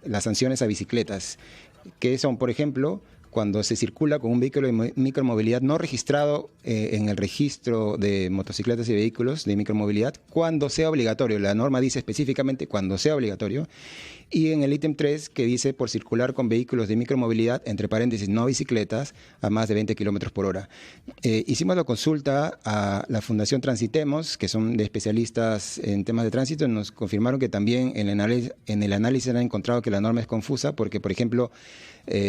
las sanciones a bicicletas, que son, por ejemplo, cuando se circula con un vehículo de micromovilidad no registrado en el registro de motocicletas y vehículos de micromovilidad, cuando sea obligatorio. La norma dice específicamente cuando sea obligatorio. Y en el ítem 3, que dice por circular con vehículos de micromovilidad, entre paréntesis, no bicicletas, a más de 20 kilómetros por hora. Hicimos la consulta a la Fundación Transitemos, que son de especialistas en temas de tránsito, y nos confirmaron que también en el análisis han encontrado que la norma es confusa, porque, por ejemplo,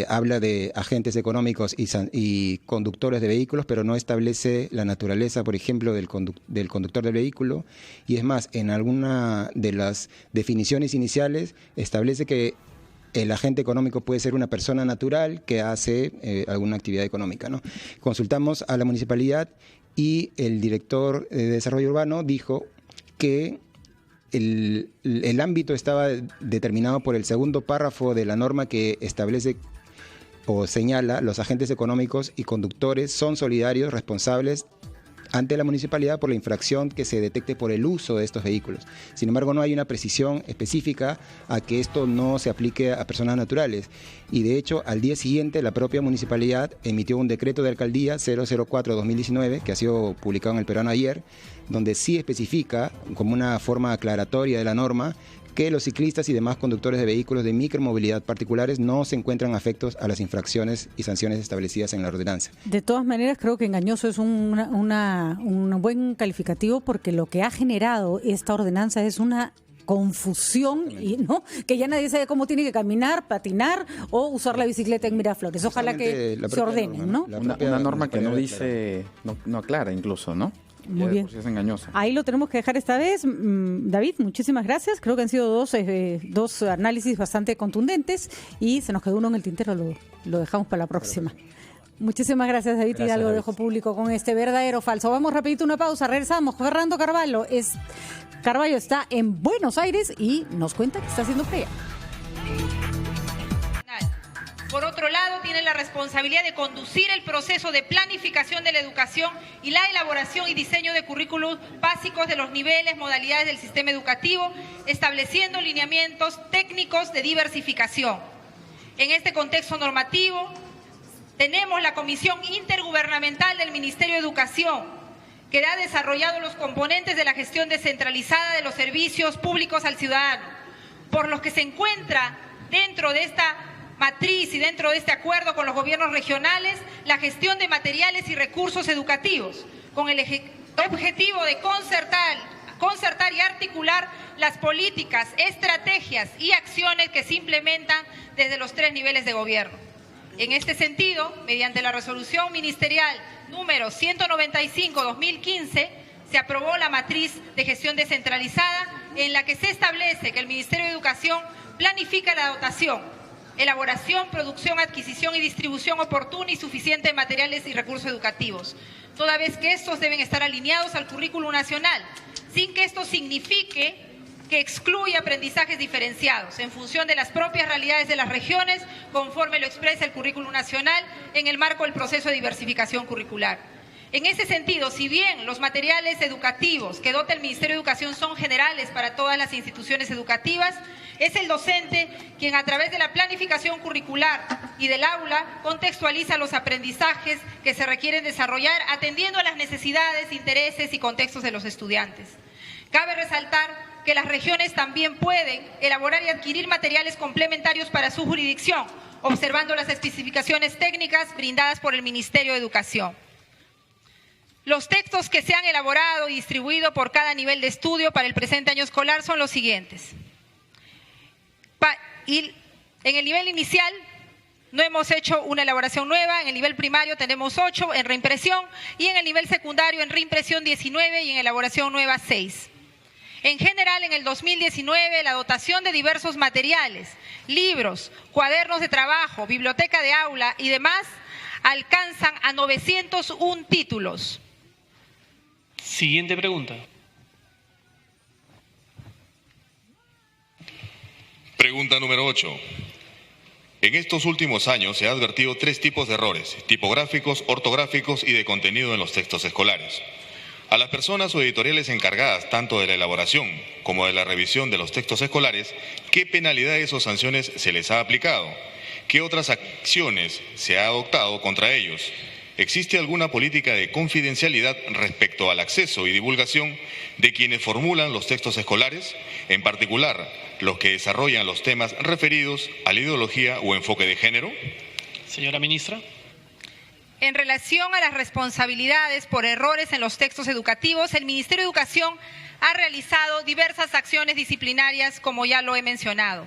habla de agentes económicos y conductores de vehículos, pero no establece la naturaleza, por ejemplo, del conductor del vehículo. Y es más, en alguna de las definiciones iniciales establece que el agente económico puede ser una persona natural que hace alguna actividad económica, ¿no? Consultamos a la municipalidad y el director de Desarrollo Urbano dijo que el ámbito estaba determinado por el segundo párrafo de la norma, que establece o señala: los agentes económicos y conductores son solidarios, responsables ante la municipalidad por la infracción que se detecte por el uso de estos vehículos. Sin embargo, no hay una precisión específica a que esto no se aplique a personas naturales. Y de hecho, al día siguiente, la propia municipalidad emitió un decreto de alcaldía 004-2019, que ha sido publicado en El Peruano ayer, donde sí especifica, como una forma aclaratoria de la norma, que los ciclistas y demás conductos de vehículos de micromovilidad particulares no se encuentran afectos a las infracciones y sanciones establecidas en la ordenanza. De todas maneras, creo que engañoso es un buen calificativo, porque lo que ha generado esta ordenanza es una confusión, y no, que ya nadie sabe cómo tiene que caminar, patinar o usar la bicicleta en Miraflores. Ojalá que se ordenen, ¿no? Una norma que no dice, no aclara incluso, ¿no? Muy bien. Es engañosa. Ahí lo tenemos que dejar esta vez. David, muchísimas gracias. Creo que han sido dos análisis bastante contundentes y se nos quedó uno en el tintero, lo dejamos para la próxima. Muchísimas gracias, David Hidalgo de Ojo Público, con este verdadero o falso. Vamos rapidito una pausa, regresamos. Fernando Carvalho está en Buenos Aires y nos cuenta que está haciendo fría. Por otro lado, tiene la responsabilidad de conducir el proceso de planificación de la educación y la elaboración y diseño de currículos básicos de los niveles, modalidades del sistema educativo, estableciendo lineamientos técnicos de diversificación. En este contexto normativo, tenemos la Comisión Intergubernamental del Ministerio de Educación, que ha desarrollado los componentes de la gestión descentralizada de los servicios públicos al ciudadano, por los que se encuentra dentro de esta matriz y dentro de este acuerdo con los gobiernos regionales la gestión de materiales y recursos educativos, con el objetivo de concertar y articular las políticas, estrategias y acciones que se implementan desde los 3 niveles de gobierno. En este sentido, mediante la resolución ministerial número 195/2015, se aprobó la matriz de gestión descentralizada en la que se establece que el Ministerio de Educación planifica la dotación, elaboración, producción, adquisición y distribución oportuna y suficiente de materiales y recursos educativos, toda vez que estos deben estar alineados al currículum nacional, sin que esto signifique que excluye aprendizajes diferenciados en función de las propias realidades de las regiones, conforme lo expresa el currículum nacional en el marco del proceso de diversificación curricular. En ese sentido, si bien los materiales educativos que dota el Ministerio de Educación son generales para todas las instituciones educativas, es el docente quien a través de la planificación curricular y del aula contextualiza los aprendizajes que se requieren desarrollar atendiendo a las necesidades, intereses y contextos de los estudiantes. Cabe resaltar que las regiones también pueden elaborar y adquirir materiales complementarios para su jurisdicción, observando las especificaciones técnicas brindadas por el Ministerio de Educación. Los textos que se han elaborado y distribuido por cada nivel de estudio para el presente año escolar son los siguientes. En el nivel inicial no hemos hecho una elaboración nueva, en el nivel primario tenemos 8 en reimpresión y en el nivel secundario en reimpresión 19 y en elaboración nueva 6. En general, en el 2019, la dotación de diversos materiales, libros, cuadernos de trabajo, biblioteca de aula y demás alcanzan a 901 títulos. Siguiente pregunta. Pregunta número 8. En estos últimos años se han advertido 3 tipos de errores, tipográficos, ortográficos y de contenido en los textos escolares. A las personas o editoriales encargadas tanto de la elaboración como de la revisión de los textos escolares, ¿qué penalidades o sanciones se les ha aplicado? ¿Qué otras acciones se ha adoptado contra ellos? ¿Existe alguna política de confidencialidad respecto al acceso y divulgación de quienes formulan los textos escolares, en particular los que desarrollan los temas referidos a la ideología o enfoque de género? Señora ministra. En relación a las responsabilidades por errores en los textos educativos, el Ministerio de Educación ha realizado diversas acciones disciplinarias, como ya lo he mencionado.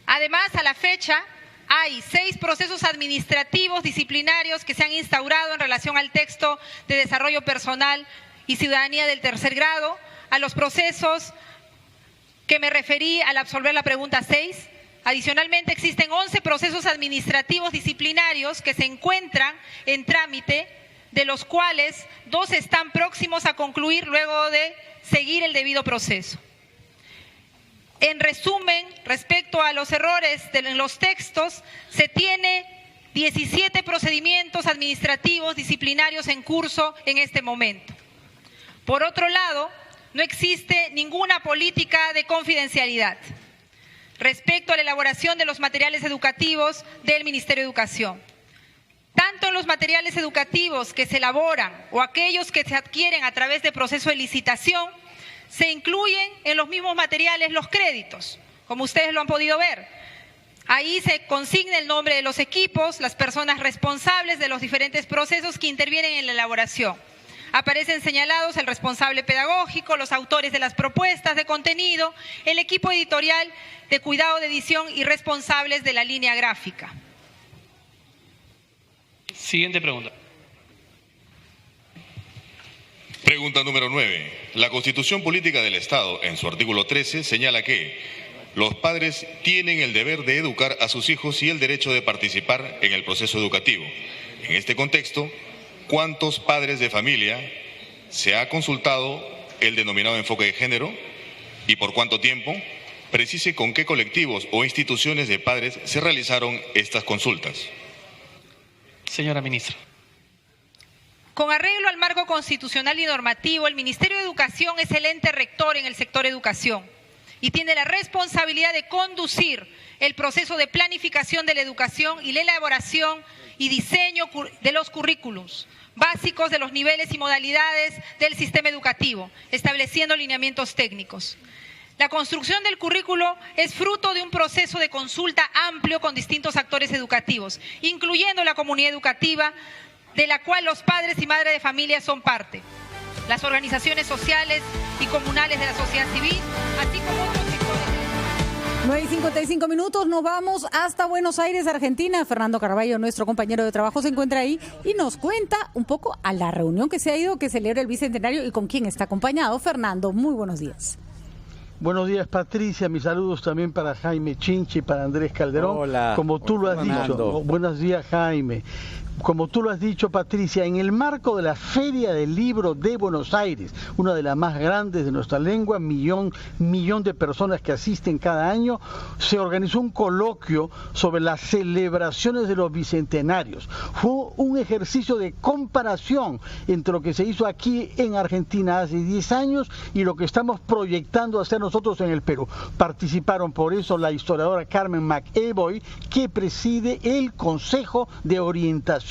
Además, a la fecha, hay 6 procesos administrativos disciplinarios que se han instaurado en relación al texto de desarrollo personal y ciudadanía del 3er grado, a los procesos que me referí al absolver la pregunta 6. Adicionalmente, existen 11 procesos administrativos disciplinarios que se encuentran en trámite, de los cuales 2 están próximos a concluir luego de seguir el debido proceso. En resumen, respecto a los errores en los textos, se tiene 17 procedimientos administrativos disciplinarios en curso en este momento. Por otro lado, no existe ninguna política de confidencialidad respecto a la elaboración de los materiales educativos del Ministerio de Educación. Tanto en los materiales educativos que se elaboran o aquellos que se adquieren a través de proceso de licitación, se incluyen en los mismos materiales los créditos, como ustedes lo han podido ver. Ahí se consigna el nombre de los equipos, las personas responsables de los diferentes procesos que intervienen en la elaboración. Aparecen señalados el responsable pedagógico, los autores de las propuestas de contenido, el equipo editorial de cuidado de edición y responsables de la línea gráfica. Siguiente pregunta. Pregunta número 9. La Constitución Política del Estado, en su artículo 13, señala que los padres tienen el deber de educar a sus hijos y el derecho de participar en el proceso educativo. En este contexto, ¿cuántos padres de familia se ha consultado el denominado enfoque de género y por cuánto tiempo? Precise con qué colectivos o instituciones de padres se realizaron estas consultas. Señora ministra. Con arreglo al marco constitucional y normativo, el Ministerio de Educación es el ente rector en el sector educación y tiene la responsabilidad de conducir el proceso de planificación de la educación y la elaboración y diseño de los currículums básicos de los niveles y modalidades del sistema educativo, estableciendo lineamientos técnicos. La construcción del currículo es fruto de un proceso de consulta amplio con distintos actores educativos, incluyendo la comunidad educativa, de la cual los padres y madres de familia son parte, las organizaciones sociales y comunales de la sociedad civil, así como otros sectores. 9:55, nos vamos hasta Buenos Aires, Argentina. Fernando Carballo, nuestro compañero de trabajo, se encuentra ahí y nos cuenta un poco a la reunión que se ha ido, que celebra el Bicentenario y con quién está acompañado. Fernando, muy buenos días. Buenos días, Patricia. Mis saludos también para Jaime Chinchi y para Andrés Calderón. Hola. Como tú lo has dicho. Buenos días, Jaime. Como tú lo has dicho, Patricia, en el marco de la Feria del Libro de Buenos Aires, una de las más grandes de nuestra lengua, millón de personas que asisten cada año, se organizó un coloquio sobre las celebraciones de los bicentenarios. Fue un ejercicio de comparación entre lo que se hizo aquí en Argentina hace 10 años y lo que estamos proyectando hacer nosotros en el Perú. Participaron por eso la historiadora Carmen McEvoy, que preside el Consejo de Orientación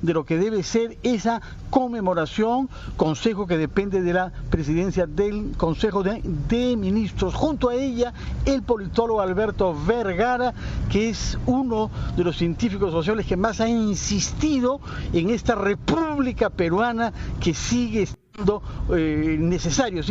de lo que debe ser esa conmemoración, consejo que depende de la presidencia del Consejo de Ministros. Junto a ella, el politólogo Alberto Vergara, que es uno de los científicos sociales que más ha insistido en esta república peruana que sigue necesario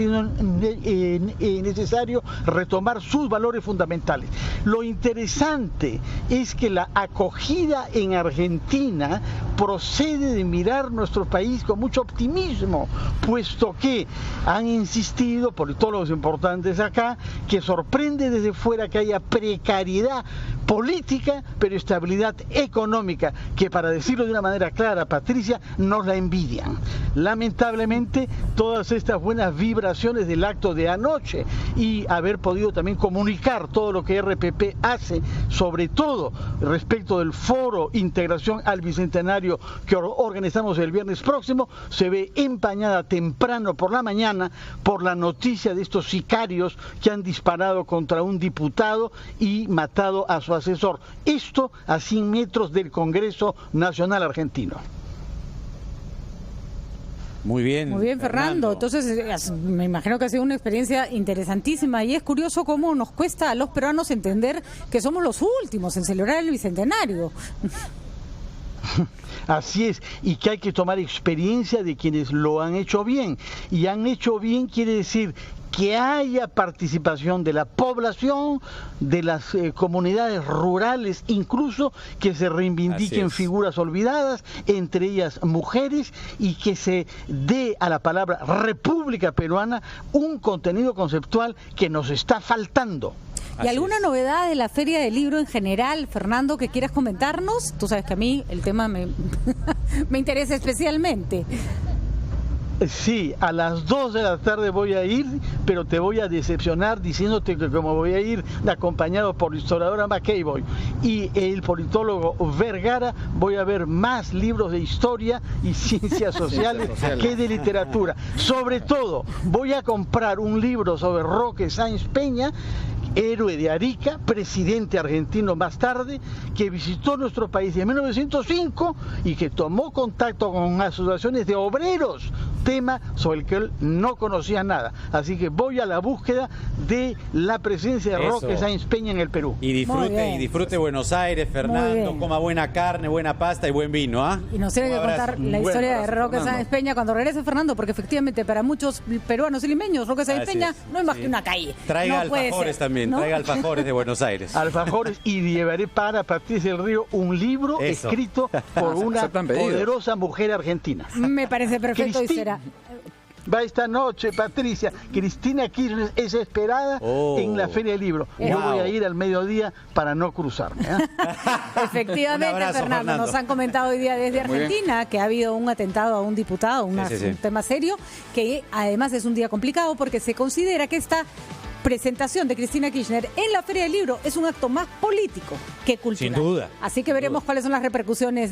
retomar sus valores fundamentales. Lo interesante es que la acogida en Argentina procede de mirar nuestro país con mucho optimismo, puesto que han insistido politólogos importantes acá que sorprende desde fuera que haya precariedad política, pero estabilidad económica, que para decirlo de una manera clara, Patricia, nos la envidian. Lamentablemente, todas estas buenas vibraciones del acto de anoche y haber podido también comunicar todo lo que RPP hace, sobre todo respecto del foro Integración al Bicentenario que organizamos el viernes próximo, se ve empañada temprano por la mañana por la noticia de estos sicarios que han disparado contra un diputado y matado a su asesor. Esto a 100 metros del Congreso Nacional Argentino. Muy bien, Fernando. Entonces, me imagino que ha sido una experiencia interesantísima y es curioso cómo nos cuesta a los peruanos entender que somos los últimos en celebrar el Bicentenario. Así es, y que hay que tomar experiencia de quienes lo han hecho bien. Y han hecho bien quiere decir que haya participación de la población, de las comunidades rurales, incluso que se reivindiquen figuras olvidadas, entre ellas mujeres, y que se dé a la palabra República Peruana un contenido conceptual que nos está faltando. ¿Y alguna novedad de la Feria del Libro en general, Fernando, que quieras comentarnos? Tú sabes que a mí el tema me interesa especialmente. Sí, a las 2 de la tarde voy a ir, pero te voy a decepcionar diciéndote que como voy a ir acompañado por la historiadora McEvoy y el politólogo Vergara, voy a ver más libros de historia y ciencias sociales que de literatura. Sobre todo, voy a comprar un libro sobre Roque Sáenz Peña, héroe de Arica, presidente argentino más tarde, que visitó nuestro país en 1905 y que tomó contacto con asociaciones de obreros, tema sobre el que él no conocía nada. Así que voy a la búsqueda de la presencia de Roque Sáenz Peña en el Perú. Y disfrute Buenos Aires, Fernando, coma buena carne, buena pasta y buen vino, ¿ah? Y nos tiene que contar la historia de Roque Sáenz Peña cuando regrese, Fernando, porque efectivamente para muchos peruanos y limeños Roque Sáenz Peña no es más que una calle. Traiga alfajores también, ¿no? Traiga alfajores de Buenos Aires. Alfajores, y llevaré para Patricia del Río un libro escrito por una poderosa mujer argentina. Me parece perfecto y será. va esta noche, Patricia. Cristina Kirchner es esperada en la Feria del Libro. Yo voy a ir al mediodía para no cruzarme. Efectivamente, abrazo, Fernando. Nos han comentado hoy día desde Argentina que ha habido un atentado a un diputado, un tema serio, que además es un día complicado porque se considera que esta presentación de Cristina Kirchner en la Feria del Libro es un acto más político que cultural. Sin duda. Así que veremos cuáles son las repercusiones de